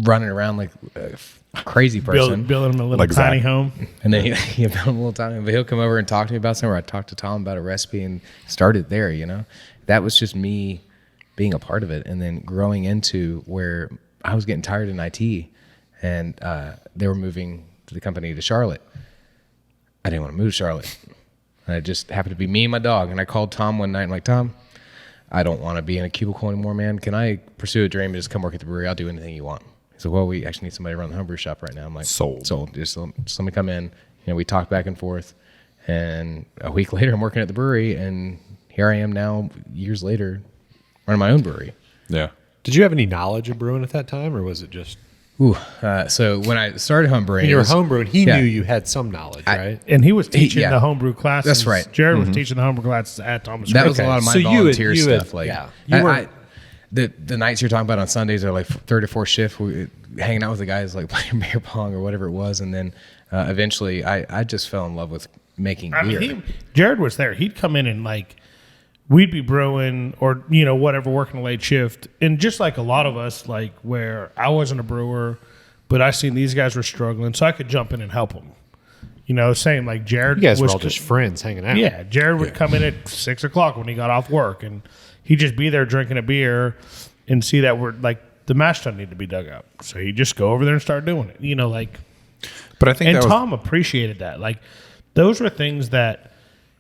running around like a crazy person, building him a little Like tiny Zach. home. and then he built a little tiny. But he'll come over and talk to me about something. Or I talked to Tom about a recipe and started there. That was just me being a part of it, and then growing into where I was getting tired in IT, and they were moving the company to Charlotte. I didn't want to move to Charlotte. And it just happened to be me and my dog. And I called Tom one night and I'm like, Tom, I don't want to be in a cubicle anymore, man. Can I pursue a dream and just come work at the brewery? I'll do anything you want. He said, well, we actually need somebody to run the homebrew shop right now. I'm like, Sold. Just let me come in. We talked back and forth. And a week later, I'm working at the brewery. And here I am now, years later, running my own brewery. Yeah. Did you have any knowledge of brewing at that time, or was it just So when I started homebrewing, when you were homebrewing? He yeah. knew you had some knowledge, right? And he was teaching yeah. the homebrew classes. That's right. Jared was teaching the homebrew classes at Thomas That Creek. was a lot of my So volunteer you had- stuff. Like, yeah. the nights you're talking about on Sundays are like third or fourth shift. We hanging out with the guys, like playing beer pong or whatever it was, and then eventually I just fell in love with making beer. Jared was there. He'd come in and like we'd be brewing or whatever, working a late shift, and just like a lot of us, like where I wasn't a brewer, but I seen these guys were struggling, so I could jump in and help them. Same like Jared. You guys were was all just friends hanging out. Yeah, Jared would come in at 6:00 when he got off work, and he'd just be there drinking a beer and see that we're like the mash tun need to be dug out. So he'd just go over there and start doing it. But I think And that was Tom appreciated that. Like those were things that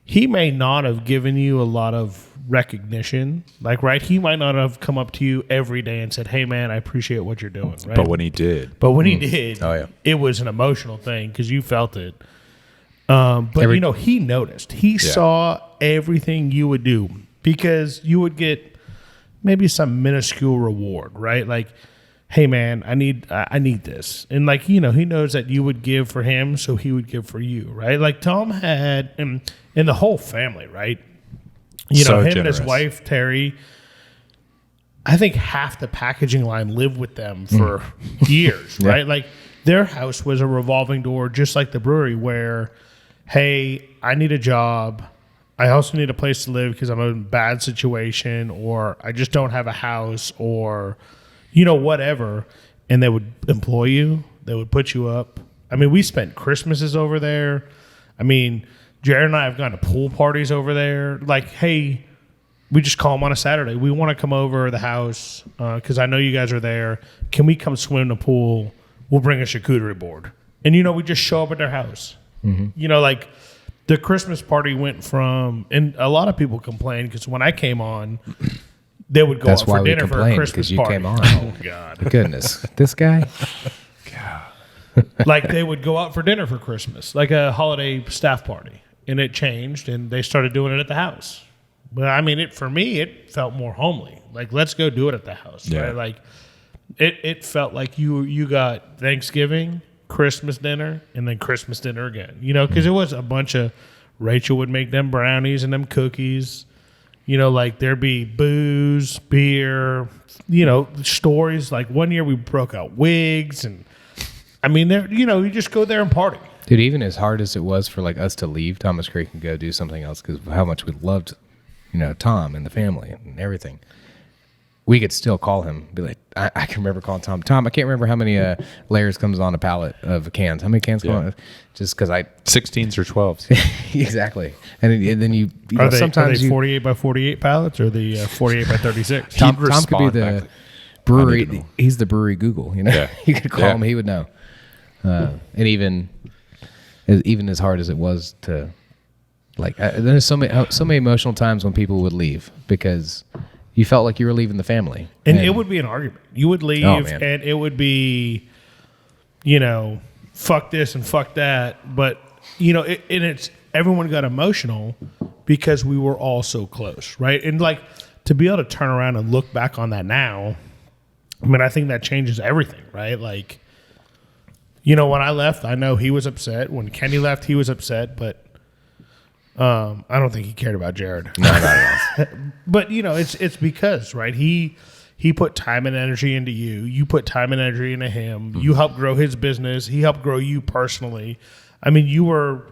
he may not have given you a lot of recognition. Like, right, he might not have come up to you every day and said, "Hey, man, I appreciate what you're doing." Right? But when he did, he did, Oh, yeah. it was an emotional thing because you felt it. But he noticed. He saw everything you would do because you would get maybe some minuscule reward, right? Like, hey, man, I need this, and like he knows that you would give for him, so he would give for you, right? Like Tom had, and the whole family, right? So him and generous. his wife Terry. I think half the packaging line lived with them for years, right? Like their house was a revolving door, just like the brewery, where, hey, I need a job. I also need a place to live because I'm in a bad situation, or I just don't have a house, or, whatever. And they would employ you. They would put you up. I mean, we spent Christmases over there. I mean, Jared and I have gone to pool parties over there. Like, hey, we just call them on a Saturday. We want to come over to the house because I know you guys are there. Can we come swim in the pool? We'll bring a charcuterie board. And, we just show up at their house. Mm-hmm. Like the Christmas party went from, and a lot of people complain because when I came on, they would go out for dinner for a Christmas you party. came on. Oh, God. Goodness, this guy. Like they would go out for dinner for Christmas, like a holiday staff party. And it changed, and they started doing it at the house. But I mean, for me, it felt more homely. Like, let's go do it at the house. Yeah. Right? Like, it felt like you got Thanksgiving, Christmas dinner, and then Christmas dinner again. Because it was a bunch of, Rachel would make them brownies and them cookies. Like there'd be booze, beer, stories. Like one year we broke out wigs, and I mean, you just go there and party. Dude, even as hard as it was for like us to leave Thomas Creek and go do something else because of how much we loved, Tom and the family and everything, we could still call him. Be like, I can remember calling Tom. Tom, I can't remember how many layers comes on a pallet of cans. How many cans come on? Just because 16s or 12s. Exactly. And then you Are they sometimes 48 by 48 pallets or the 48 by 36? Tom could be respond the back. brewery. He's the brewery Google. Yeah. You could call him, he would know. And even as hard as it was to, like, there's so many emotional times when people would leave because you felt like you were leaving the family, And it would be an argument. You would leave, man. and it would be, fuck this and fuck that. But it's everyone got emotional because we were all so close, right? And like to be able to turn around and look back on that now, I mean, I think that changes everything, right? Like, when I left, I know he was upset. When Kenny left, he was upset, but I don't think he cared about Jared. No, not at all. But it's because, right, he he put time and energy into you. You put time and energy into him. You helped grow his business. He helped grow you personally. I mean, you were,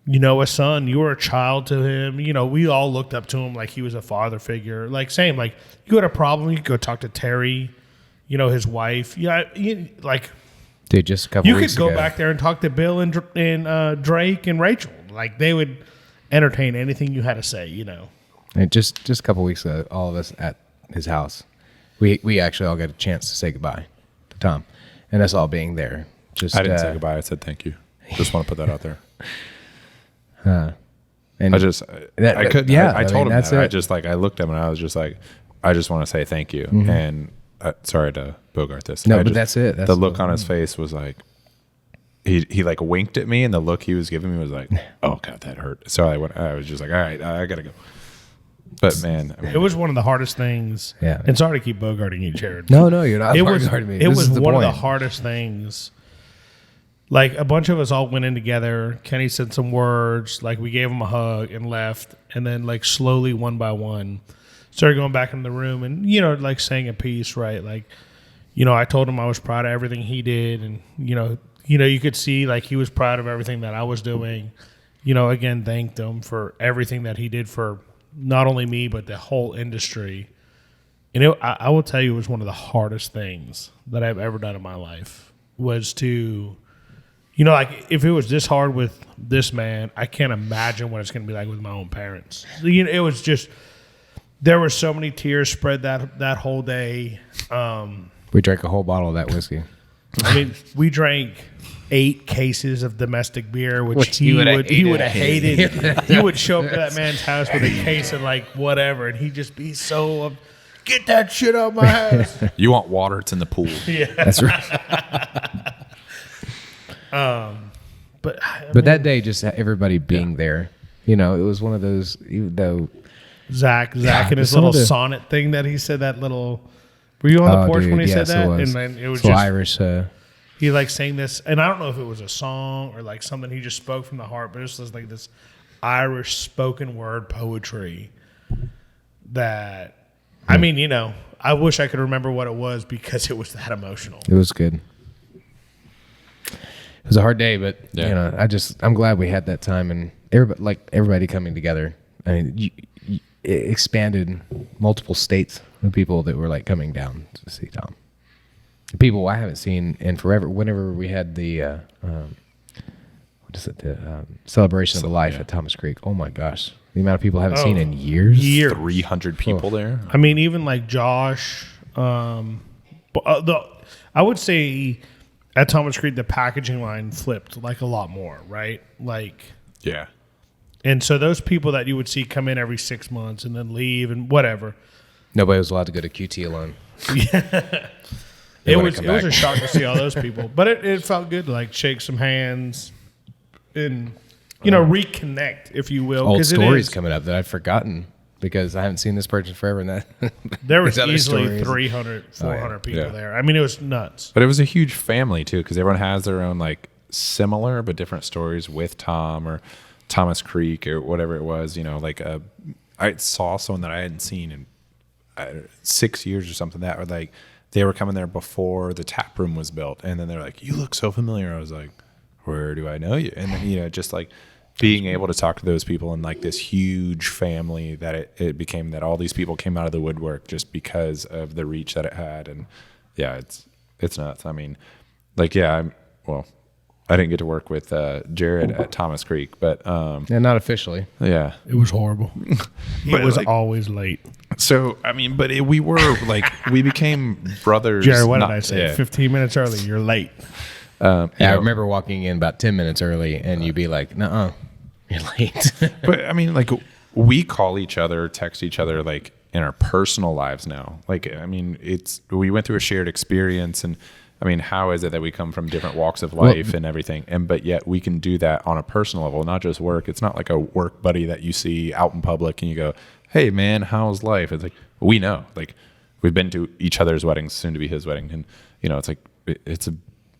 a son. You were a child to him. We all looked up to him like he was a father figure. Like, same, like, you had a problem, you could go talk to Terry, his wife. Yeah, Dude, just a couple you weeks could go ago. back there and talk to Bill and Drake and Rachel. Like, they would entertain anything you had to say, And just a couple weeks ago, all of us at his house, we actually all got a chance to say goodbye to Tom, and us all being there. Just I didn't say goodbye. I said thank you. Just want to put that out there. And I just, I couldn't. Yeah, I told him that's that. I it. just I looked at him and I was just like, I just want to say thank you. And sorry to bogart this. No, I but just- that's it. That's the look on his face was like, he like winked at me, and the look he was giving me was like, oh God, that hurt. So I was just like, all right, I gotta go. But man, I mean, It was one of the hardest things. Yeah. And sorry to keep bogarting you, Jared. No, you're not. It was bogarting me. it This was is the one of point. the hardest things. Like, a bunch of us all went in together. Kenny said some words. Like, we gave him a hug and left. And then, like, slowly, one by one, started going back in the room and, like, saying a piece, right? Like, I told him I was proud of everything he did. And, you could see, like, he was proud of everything that I was doing. Again, thanked him for everything that he did for not only me, but the whole industry. And I will tell you, it was one of the hardest things that I've ever done in my life was to, like, if it was this hard with this man, I can't imagine what it's going to be like with my own parents. It was just, there were so many tears spread that whole day. We drank a whole bottle of that whiskey. I mean, we drank 8 cases of domestic beer, which he he would would have have hated. He would show up to that man's house with a case of, like, whatever, and he'd just be so, get that shit out of my house. you want water? It's in the pool. That's right. But But that day, just everybody being there, it was one of those. Even though Zach and his some little of the- sonnet thing that he said, that little. Were you on the porch when he said that? It was. And then it was So just Irish. he like sang this, and I don't know if it was a song or like something he just spoke from the heart, but it was like this Irish spoken word poetry that I mean, I wish I could remember what it was because it was that emotional. It was good. It was a hard day, but Yeah. I'm glad we had that time and everybody coming together. I mean, it expanded multiple states of people that were like coming down to see Tom. People I haven't seen in forever. Whenever we had the celebration of the life at Thomas Creek. Oh my gosh, the amount of people I haven't seen in years. 300 people there. I mean, even like Josh, I would say at Thomas Creek, the packaging line flipped like a lot more, right? Like, Yeah. and so those people that you would see come in every 6 months and then leave and whatever. Nobody was allowed to go to QT alone. It wanna was come it was back. a shock to see all those people, but it felt good to like shake some hands and reconnect, if you will. Old 'cause it stories is- coming up that I've forgotten because I haven't seen this person forever. And that There was these other easily stories. 300, 400 people Yeah. there. I mean, it was nuts. But it was a huge family too, because everyone has their own like similar but different stories with Tom or Thomas Creek or whatever it was. I saw someone that I hadn't seen in 6 years or something that were like they were coming there before the tap room was built, and then they're like, "You look so familiar." I was like, "Where do I know you?" And then just like being able to talk to those people and like this huge family that it became, that all these people came out of the woodwork just because of the reach that it had. And yeah, it's nuts. I mean, like, yeah, I didn't get to work with Jared at Thomas Creek, but Yeah, not officially. yeah. It was horrible. It But, was like- always late. So I mean, but we were like we became brothers. Jared, what did not- I say? yeah. 15 minutes early. You're late. Yeah, I remember walking in about 10 minutes early, and you'd be like, "Nuh-uh, you're late." But I mean, like we call each other, text each other, like in our personal lives now. Like, I mean, we went through a shared experience, and I mean, how is it that we come from different walks of life and everything, but yet we can do that on a personal level, not just work. It's not like a work buddy that you see out in public and you go, "Hey man, how's life?" It's like, we know, like we've been to each other's weddings, soon to be his wedding, and it's like it's a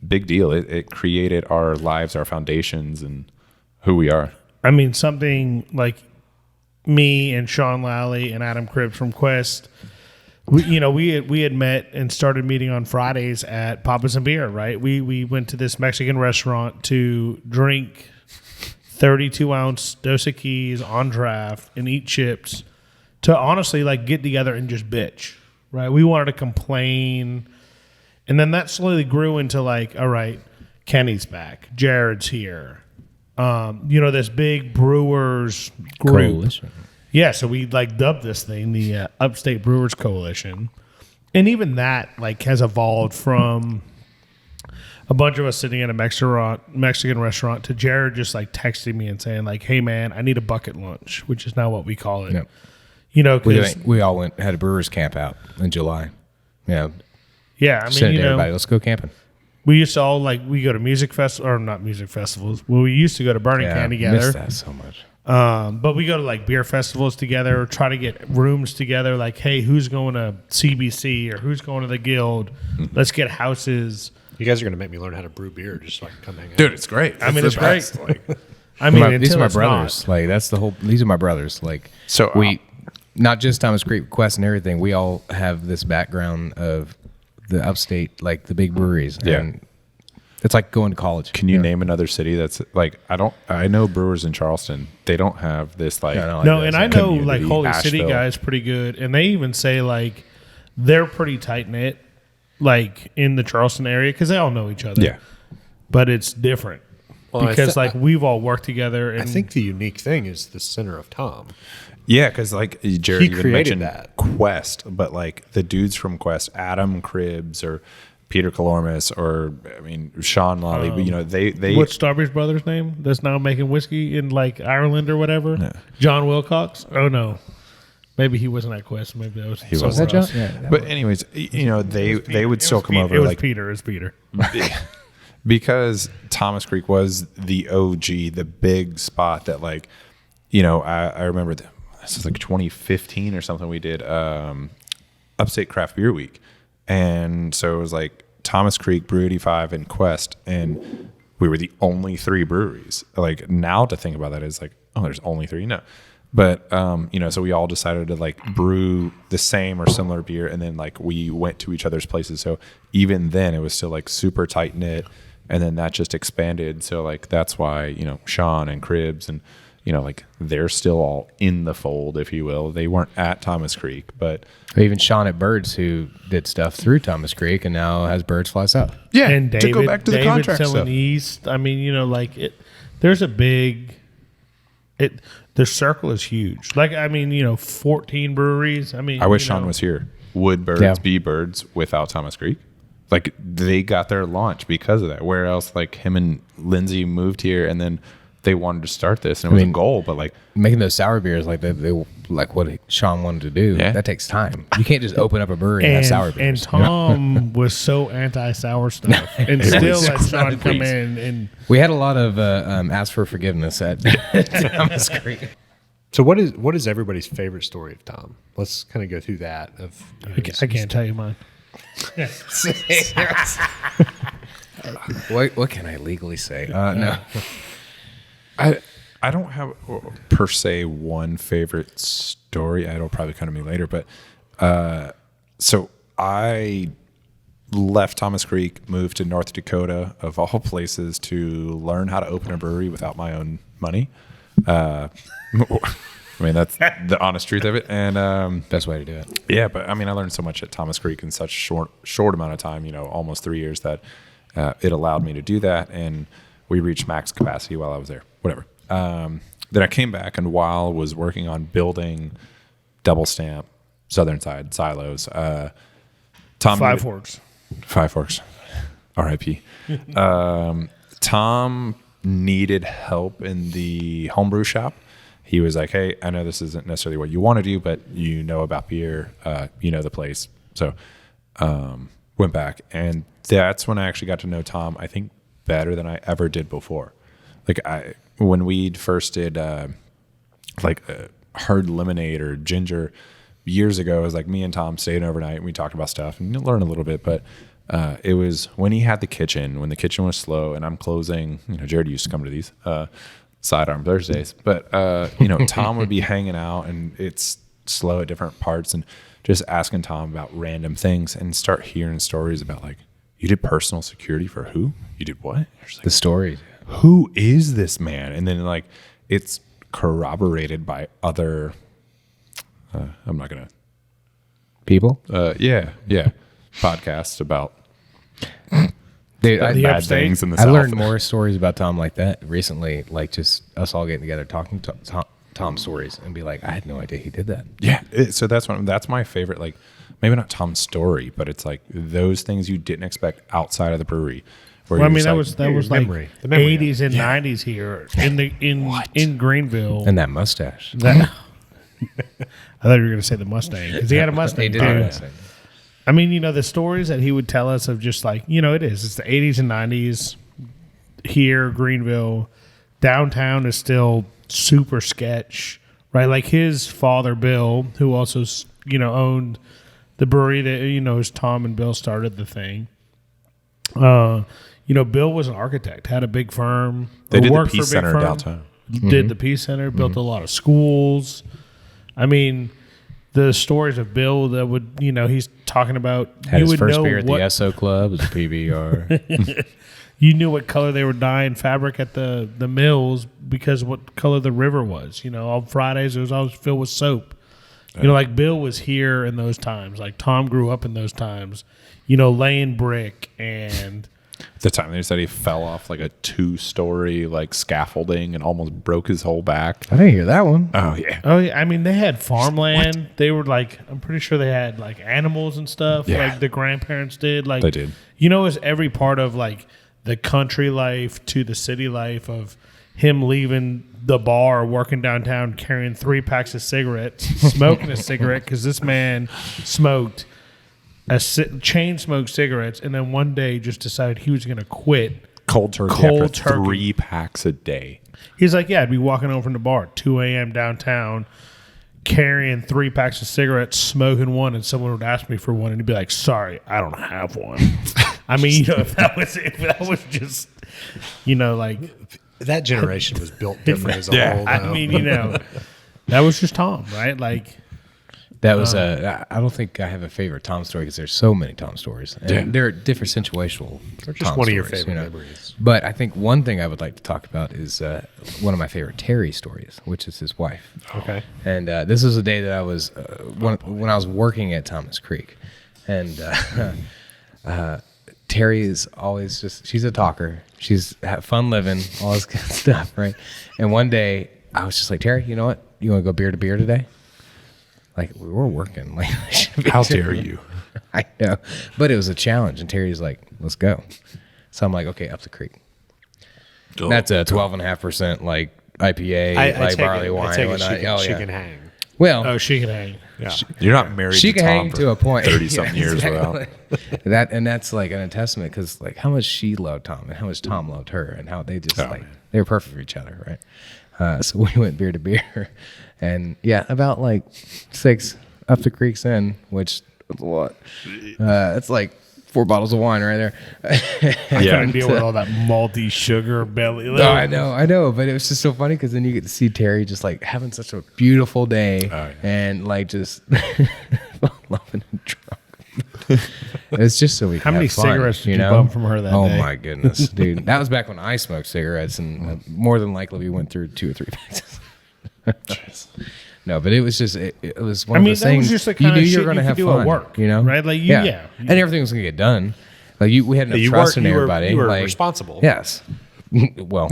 big deal. It created our lives, our foundations, and who we are. I mean, something like me and Sean Lally and Adam Cripps from Quest, we had met and started meeting on Fridays at Papa's and Beer, right? We went to this Mexican restaurant to drink 32-ounce Dos Equis on draft and eat chips to honestly like get together and just bitch, right? We wanted to complain. And then that slowly grew into like, all right, Kenny's back. Jared's here. This big brewers group. Coalition. Yeah, so we like dubbed this thing the Upstate Brewers Coalition. And even that like has evolved from a bunch of us sitting in a Mexican restaurant to Jared just like texting me and saying like, hey man, I need a bucket lunch, which is now what we call it. Yep. Because we all had a brewers camp out in July. yeah, I Said mean, to everybody, let's go camping. we used to all like we go to music festival or not music festivals. Well, we used to go to Burning Can I together. miss that so much. But we go to like beer festivals together, try to get rooms together. Like, hey, who's going to CBC or who's going to the Guild? Let's get houses. You guys are going to make me learn how to brew beer just so I can come hang out. Dude, it's great. I mean, the it's great. best. Like, I mean, These are until my it's brothers. not. Like that's the whole. These are my brothers. Like So, we, not just Thomas Creek, Quest, and everything. We all have this background of the upstate, like the big breweries. Yeah. And it's like going to college. can you name another city that's like I know brewers in Charleston. They don't have this like No, and I know like community, Holy City Asheville. guys pretty good, and they even say like they're pretty tight knit, like in the Charleston area because they all know each other. Yeah. But it's different Well, because like we've all worked together. And I think the unique thing is the center of Tom. Yeah, because like Jared He even created mentioned that. Quest, but like the dudes from Quest, Adam Cribbs or Peter Colormus or I mean Sean Lally, they what's Starbury's brother's name that's now making whiskey in like Ireland or whatever? John Wilcox. Oh no, maybe he wasn't at Quest. Maybe that was he was that John? Yeah. But anyways, they would still come over It was like Peter. It's Peter. because Thomas Creek was the OG, the big spot that like, I remember this was like 2015 or something. We did Upstate Craft Beer Week, and so it was like Thomas Creek, Brew 85, and Quest, and we were the only three breweries. Like now to think about that is like, oh, there's only three. No. But, so we all decided to like brew the same or similar beer. And then like we went to each other's places. So even then it was still like super tight knit. And then that just expanded. So like, that's why, Sean and Cribbs and, like they're still all in the fold, if you will. They weren't at Thomas Creek, but Even Sean at Birds, who did stuff through Thomas Creek and now has Birds Fly South. yeah, And David, to go back to the David contract selling stuff. East. I mean, like it. There's a big. The circle is huge. Like I mean, 14 breweries. I mean, I wish Sean was here. Would Birds Yeah. be Birds without Thomas Creek? Like they got their launch because of that. Where else like him and Lindsay moved here and then they wanted to start this and it was a goal, but like Making those sour beers like they like what Sean wanted to do. Yeah. That takes time. You can't just open up a brewery and have sour And beers. Tom was so anti-sour stuff, and still let Sean come in and. We had a lot of ask for forgiveness at Thomas Creek. So what is everybody's favorite story of Tom? Let's kind of go through that. I can't tell you mine. What can I legally say? No. I don't have per se one favorite story. It'll probably come to me later, but so I left Thomas Creek, moved to North Dakota of all places to learn how to open a brewery without my own money. I mean that's the honest truth of it, and Best way to do it. yeah, but I mean I learned so much at Thomas Creek in such short amount of time, almost 3 years, that it allowed me to do that, and we reached max capacity while I was there. Whatever. Then I came back, and while was working on building Double Stamp, Southernside, Silos, Tom Five needed- Forks. Five Forks, R.I.P. Tom needed help in the homebrew shop. He was like, "Hey, I know this isn't necessarily what you want to do, but you know about beer, the place." So went back, and that's when I actually got to know Tom, I think, better than I ever did before. Like when we first did hard lemonade or ginger years ago, it was like me and Tom stayed overnight and we talked about stuff and learned a little bit. But it was when he had the kitchen, when the kitchen was slow, and I'm closing. Jared used to come to these sidearm Thursdays, but Tom would be hanging out, and it's slow at different parts and just asking Tom about random things and start hearing stories about like, you did personal security for who? You did what? The story. Who is this man? And then like it's corroborated by other I'm not gonna People? podcasts about Dude, bad things in the I South. learned more stories about Tom like that recently, like just us all getting together talking Tom stories and be like, I had no idea he did that. Yeah, so that's my favorite. Like, maybe not Tom's story, but it's like those things you didn't expect outside of the brewery. Well, I mean, that was like memory. The memory 80s and 90s here in Greenville. And that mustache. I thought you were going to say the Mustang because he had a Mustang. He did too. have a Mustang. I mean, you know, the stories that he would tell us of just like, you know, it's the 80s and 90s here, Greenville. Downtown is still super sketch, right? Like his father, Bill, who also, you know, owned the brewery that, you know, his Tom and Bill started the thing. You know, Bill was an architect, had a big firm. They did the worked for a Peace big Center firm, downtown. Did the Peace Center, built a lot of schools. I mean, the stories of Bill that would, you know, he's talking about. Had you his would first know beer at what, the SO Club, his PBR. You knew what color they were dyeing fabric at the mills because of what color the river was. You know, on Fridays it was always filled with soap. You know, like Bill was here in those times. Like Tom grew up in those times. You know, laying brick and. The time they said he fell off like a 2-story like scaffolding and almost broke his whole back. I didn't hear that one. Oh yeah. Oh yeah, I mean they had farmland. They were like, I'm pretty sure they had like animals and stuff. Yeah. Like the grandparents did. Like They did. You know, it's every part of like the country life to the city life of him leaving the bar, working downtown, carrying 3 packs of cigarettes, smoking a cigarette because this man smoked chain smoked cigarettes, and then one day just decided he was going to quit. Cold turkey Cold after turkey. 3 packs a day. He's like, yeah, I'd be walking home from the bar at 2 a.m. downtown, carrying 3 packs of cigarettes, smoking one, and someone would ask me for one, and he'd be like, sorry, I don't have one. I mean, you know, if that was just, you know, like. That generation was built different as a Yeah. whole. I though. mean, you know, that was just Tom, right? Like. That was I don't think I have a favorite Tom story because there's so many Tom stories. And they're different situational. They're just Tom one of your stories, favorite you know. memories. But I think one thing I would like to talk about is one of my favorite Terry stories, which is his wife. Okay. And this was a day that I was when I was working at Thomas Creek, and Terry is always she's a talker. She's had fun living, all this good stuff, right? And one day I was just like, Terry, you know what? You want to go beer to beer today? Like, we were working. Like, How dare you? I know. But it was a challenge. And Terry's like, let's go. So I'm like, okay, up the creek. Oh, That's a 12.5% like IPA, I like take barley it, wine. I take and it whatnot. she can hang. Well, Oh, she can hang. Yeah. You're not married she to can Tom hang for to a point. 30-something Yeah, years exactly. without. That's like an testament because like how much she loved Tom and how much Tom loved her and how they just Oh, like man. they were perfect for each other, right? So we went beer to beer, and yeah, about like 6 up the creeks in, which was a lot. It's like 4 bottles of wine right there. I couldn't deal with all that malty sugar belly. No, I know, but it was just so funny because then you get to see Terry just like having such a beautiful day and like just loving and drunk. It's just so we can How many have fun, cigarettes did you know? bum from her that oh day? my goodness, dude! That was back when I smoked cigarettes, and more than likely we went through 2 or 3 packs. No, but it was just it was one I mean, of those that was things just the you kind knew of you shit were going to you have could do fun, at work, you know? right? Like, and everything was going to get done. Like we had no You trust in you were- everybody. you were like, responsible. Yes. Well,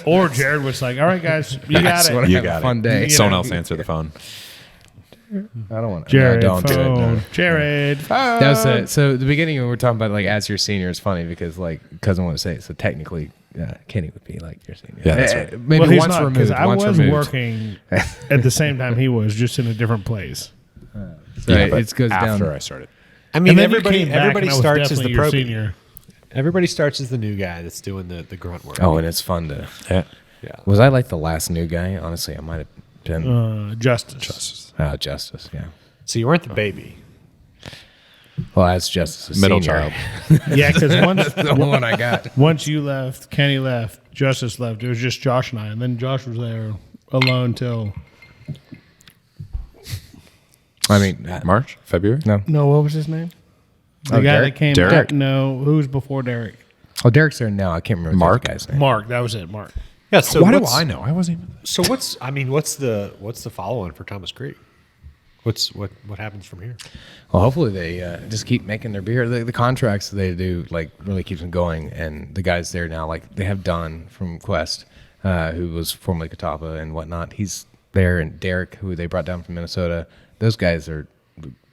Or Jared was like, all right, guys, you I got just it. wanna You have got a fun it. day. Someone else answer the phone. I don't want to. Jared, don't do it. phone. No. Jared, phone. That was so the beginning when we were talking about like as your senior is funny because like Cuzzin wouldn't say it. So technically, Kenny would be like your senior. Yeah, that's right. Maybe Well, he's once not, 'cause removed. I once was removed. working at the same time he was, just in a different place. So Yeah, but it goes after down. I started. I mean, And then everybody you came back, and I was starts as the definitely your pro. senior. Everybody starts as the new guy that's doing the grunt work. Oh, and it's fun to. Yeah. yeah. Was I like the last new guy? Honestly, I might have been. Justice. Justice. Yeah. So you weren't the baby. Well, as Justice's Middle senior. child. Yeah, because the one I got. once you left, Kenny left, Justice left. It was just Josh and I, and then Josh was there alone till I mean, March, February. no. No, what was his name? The Oh, guy Derek? that came. Derek? No, who's before Derek? Oh, Derek's there now. I can't remember Mark? the guy's name. Mark. That was it. Mark. Yeah. So Why do what's- I know? I wasn't even. So what's the follow-on for Thomas Creek? What happens from here? Well, hopefully they just keep making their beer. The contracts they do like really keeps them going, and the guys there now, like they have Don from Quest, who was formerly Catawba and whatnot. He's there, and Derek, who they brought down from Minnesota. Those guys are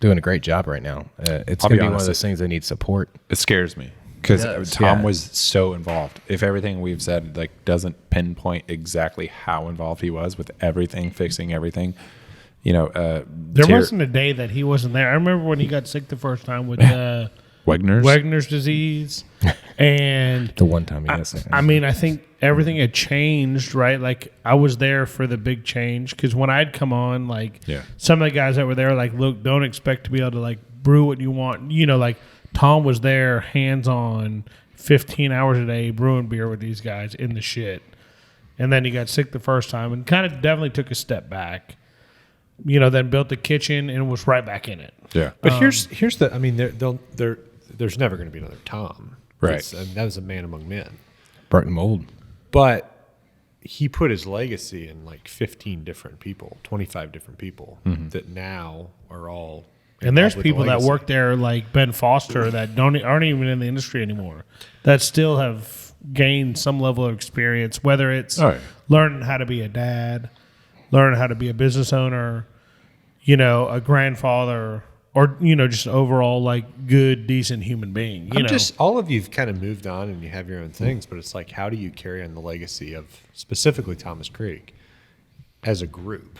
doing a great job right now. It's I'll going to be be one of honest, those things that need support. It scares me because It does, Tom yeah. was so involved. If everything we've said like doesn't pinpoint exactly how involved he was with everything, fixing everything, you know, There wasn't a day that he wasn't there. I remember when he got sick the first time with Wegener's. Wegener's disease, and The one time he missed it. I mean, I think everything had changed, right? Like I was there for the big change because when I'd come on, like Yeah. some of the guys that were there, like, look, don't expect to be able to like brew what you want. You know, like Tom was there, hands on, 15 hours a day brewing beer with these guys in the shit, and then he got sick the first time and kind of definitely took a step back. You know, then built the kitchen and was right back in it. Yeah. But here's the. I mean, there's never going to be another Tom. Right. That was a man among men. Burnt mold. But he put his legacy in like 15 different people, 25 different people that now are all. And there's involved with the people that legacy. work there, like Ben Foster, that aren't even in the industry anymore, that still have gained some level of experience, whether it's Oh, yeah. learning how to be a dad, learning how to be a business owner, you know, a grandfather, or, you know, just overall like good, decent human being. You know, Just all of you've kind of moved on and you have your own things, but it's like, how do you carry on the legacy of specifically Thomas Creek as a group?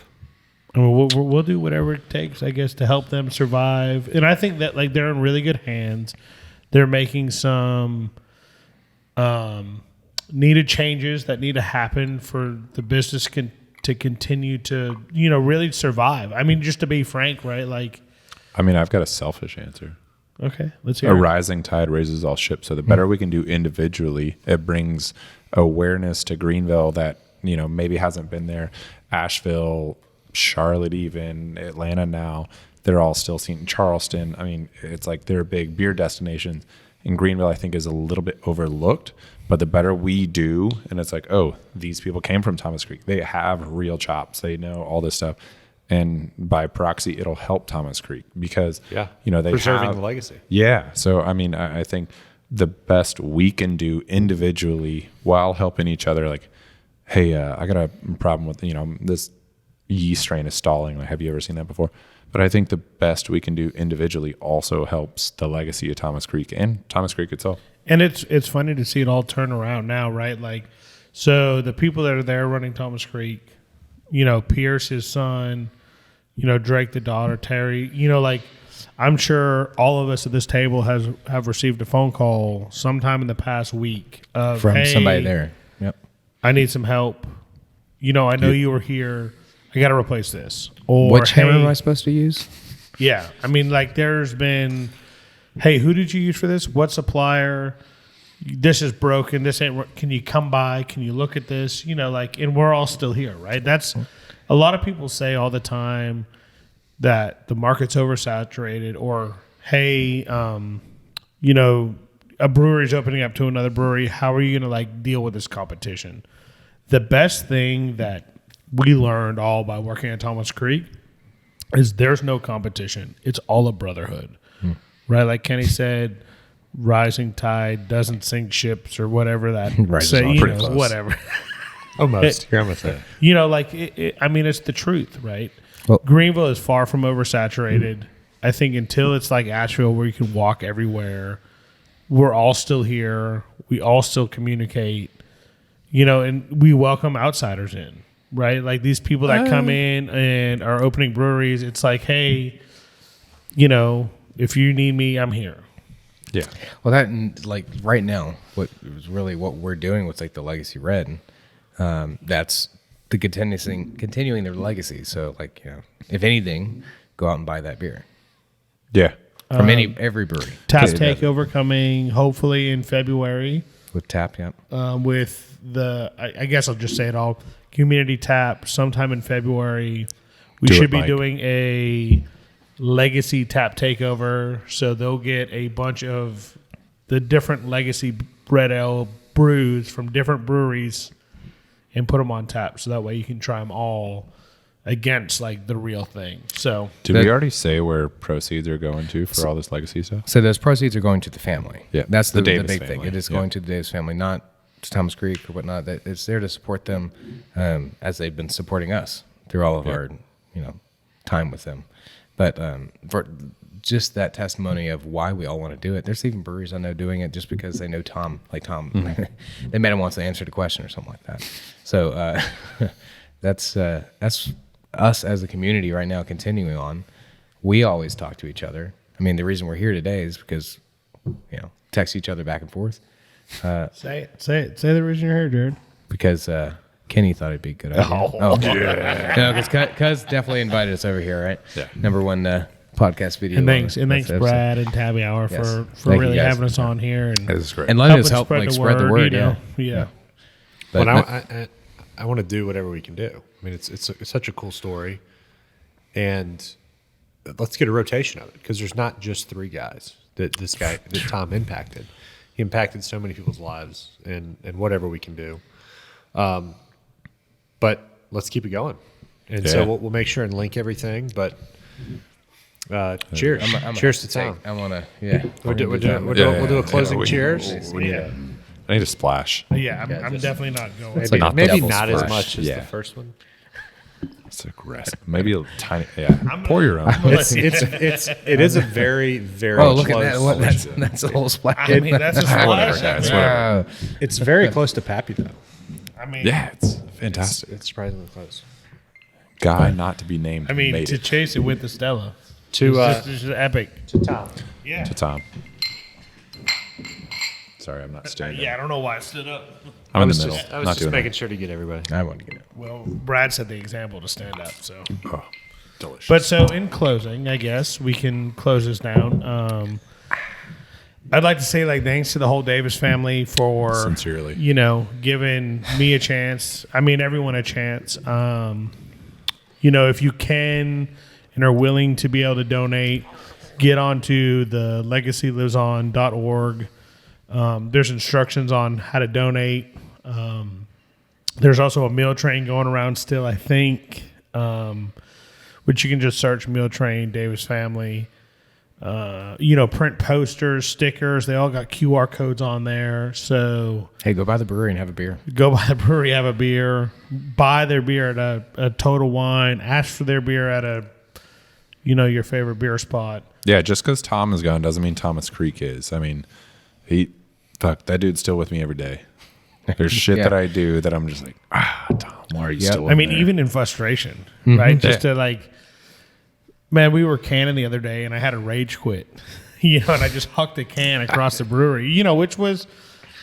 I mean, we'll do whatever it takes, I guess, to help them survive. And I think that like they're in really good hands. They're making some needed changes that need to happen for the business to continue to, you know, really survive. I mean, just to be frank, right? Like, I mean, I've got a selfish answer. okay, let's hear A it. rising tide raises all ships. So the better we can do individually, it brings awareness to Greenville that, you know, maybe hasn't been there. Asheville, Charlotte, even Atlanta now, they're all still seen. Charleston. I mean, it's like they're big beer destinations. And Greenville, I think, is a little bit overlooked. But the better we do, and it's like, oh, these people came from Thomas Creek. They have real chops. They know all this stuff. And by proxy, it'll help Thomas Creek because, you know, they preserving have the legacy. Yeah. So, I mean, I think the best we can do individually while helping each other, like, hey, I got a problem with, you know, this yeast strain is stalling. Like, have you ever seen that before? But I think the best we can do individually also helps the legacy of Thomas Creek and Thomas Creek itself. And it's funny to see it all turn around now, right? Like, so the people that are there running Thomas Creek, you know, Pierce, his son, you know, Drake, the daughter, Terry, you know, like, I'm sure all of us at this table have received a phone call sometime in the past week of, From hey, somebody there. Yep. I need some help. You know, I know you were here. I got to replace this. Or, Which hammer hey, am I supposed to use? yeah. I mean, like, there's been, hey, who did you use for this? What supplier? This is broken. This ain't. Can you come by? Can you look at this? You know, like, and we're all still here, right? That's a lot of people say all the time that the market's oversaturated, or hey, you know, a brewery's opening up to another brewery. How are you going to like deal with this competition? The best thing that we learned all by working at Thomas Creek is there's no competition. It's all a brotherhood, right? Like Kenny said, rising tide doesn't sink ships or whatever that Rises say, all you pretty know, close. whatever. Almost. You're almost there. You know, like, I mean, it's the truth, right? Well- Greenville is far from oversaturated. I think until it's like Asheville where you can walk everywhere, we're all still here. We all still communicate, you know, and we welcome outsiders in, right? Like these people that come in and are opening breweries, it's like, hey, you know, if you need me, I'm here. Yeah. Well, that and like right now, what is really what we're doing with like the Legacy Red, that's the continuing their legacy. So like, you know, if anything, go out and buy that beer Yeah. from every brewery. Tap Okay, Takeover coming hopefully in February. with Tap, yeah. With the, I guess I'll just say it all, Community Tap sometime in February. We Do should it, be Mike. doing a legacy tap takeover. So they'll get a bunch of the different legacy red ale brews from different breweries and put them on tap. So that way you can try them all against like the real thing. So Did we already say where proceeds are going to for all this legacy stuff? So those proceeds are going to the family. Yeah, That's the Davis big family. thing. It is Yeah. going to the Davis family, not to Thomas Creek or whatnot. That it's there to support them as they've been supporting us through all of our, time with them. But for just that testimony of why we all want to do it. There's even breweries I know doing it just because they know Tom. Like Tom, they met him once, they answered a question or something like that. So that's us as a community right now continuing on. We always talk to each other. I mean, the reason we're here today is because, text each other back and forth. say the reason you're here, Jared. Because Kenny thought it'd be a good idea. Yeah. No, because Cuz definitely invited us over here, right? Yeah. Number one podcast video. And thanks episode. Brad and Tabby Hour Yes. for Thank you, really guys. having us on here and This is great. And letting helping us help spread like the spread the word. Yeah. But But I want to do whatever we can do. I mean, it's such a cool story, and let's get a rotation of it because there's not just three guys that Tom impacted. He impacted so many people's lives, and whatever we can do. But let's keep it going, and so Yeah. we'll make sure and link everything. But cheers, cheers to Tom. I want to. Yeah. We'll do a closing cheers. I need a splash. Yeah, I'm definitely not going. It's like Not Maybe the not as splash. much as Yeah. the first one. It's aggressive. Maybe a tiny. Yeah. Pour your own. It is a very very Oh, look at close. that! That's a whole splash. I mean, that's just Whatever, splash. guys. man. Whatever. It's very close to Pappy though. I mean, Yeah, it's fantastic. It's surprisingly close. Guy not to be named. I mean, made to it chase it with the Stella. To It's just epic. to Tom. Yeah. to Tom. Sorry, I'm not staying. Yeah, I don't know why I stood up. I'm in the I middle. was Not just doing making sure to get everybody. I want to get it. Well, Brad set the example to stand up, so. that. Oh, delicious. But so in closing, I guess we can close this down. I'd like to say thanks to the whole Davis family for Sincerely. giving me a chance. I mean, everyone a chance. If you can and are willing to be able to donate, get onto the legacyliveson.org. There's instructions on how to donate. There's also a meal train going around still, I think, which you can just search meal train Davis family. Print posters, stickers. They all got QR codes on there. So Hey, go by the brewery and have a beer. go by the brewery, have a beer, buy their beer at a Total Wine, ask for their beer at your favorite beer spot. Yeah, just because Tom is gone doesn't mean Thomas Creek is. I mean, that dude's still with me every day. There's shit Yeah. that I do that I'm just like, Tom, why are you Yep. still I in mean, there? even in frustration, right? Just Yeah. to man, we were canning the other day and I had a rage quit, and I just hucked a can across the brewery, which was,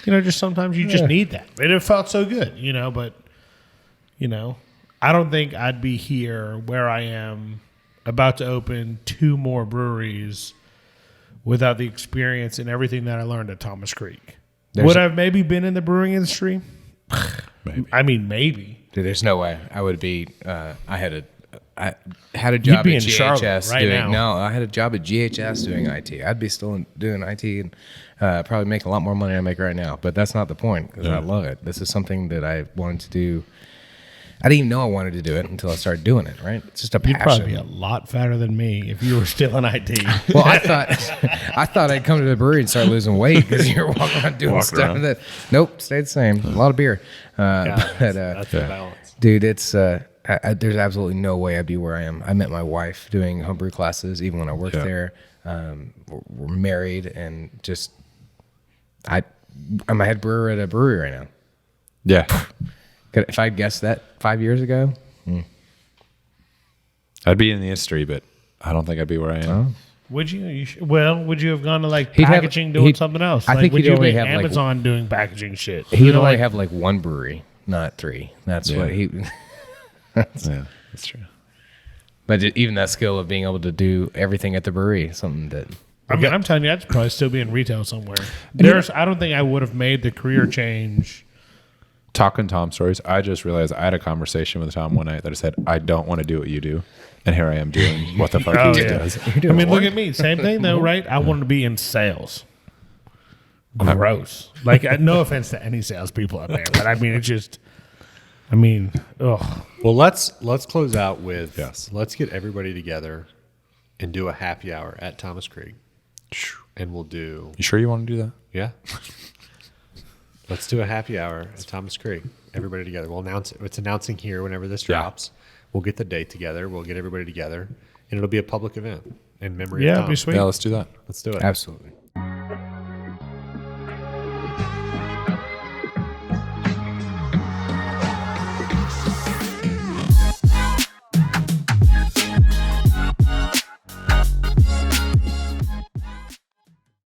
just sometimes you just need that. And it felt so good, but, I don't think I'd be here where I am about to open 2 more breweries without the experience and everything that I learned at Thomas Creek. Would I have maybe been in the brewing industry? Maybe. I mean, maybe. Dude, there's no way I would be. I had a job be at in Charlotte GHS right doing. now. No, I had a job at GHS doing IT. I'd be still doing IT and probably make a lot more money than I make right now. But that's not the point because I love it. This is something that I wanted to do. I didn't even know I wanted to do it until I started doing it. Right? It's just a You'd passion. probably be a lot fatter than me if you were still in IT. Well, I thought I'd come to the brewery and start losing weight because you're walking around doing stuff around. that. Nope, stayed the same. A lot of beer. That's the balance. Dude, it's there's absolutely no way I'd be where I am. I met my wife doing homebrew classes, even when I worked there. We're married, and just I'm a head brewer at a brewery right now. Yeah. If I'd guessed that 5 years ago, I'd be in the industry, but I don't think I'd be where I am. Would you? Would you have gone to He'd have- packaging doing he'd- something else? I think would he'd you only be have, like, Amazon doing packaging shit? he would only have like one brewery, not 3. That's Yeah. what he. Yeah, that's true. But even that skill of being able to do everything at the brewery, is something that. I mean, I'm telling you, I'd probably still be in retail somewhere. I don't think I would have made the career change. Talking Tom stories, I just realized I had a conversation with Tom one night that I said, I don't want to do what you do. And here I am doing what the fuck Oh, he yeah. does. I mean, look at me. Same thing, though, right? I wanted to be in sales. Gross. Like, no offense to any salespeople out there, but I mean, it's just, ugh. Well, let's close out with Yes. let's get everybody together and do a happy hour at Thomas Creek. And we'll do You sure you want to do that? yeah. Let's do a happy hour at Thomas Creek. Everybody together. We'll announce it. It's announcing here whenever this drops. We'll get the date together. We'll get everybody together, and it'll be a public event in memory of Yeah, Tom. it'd be sweet. Yeah, let's do that. Let's do it. Absolutely.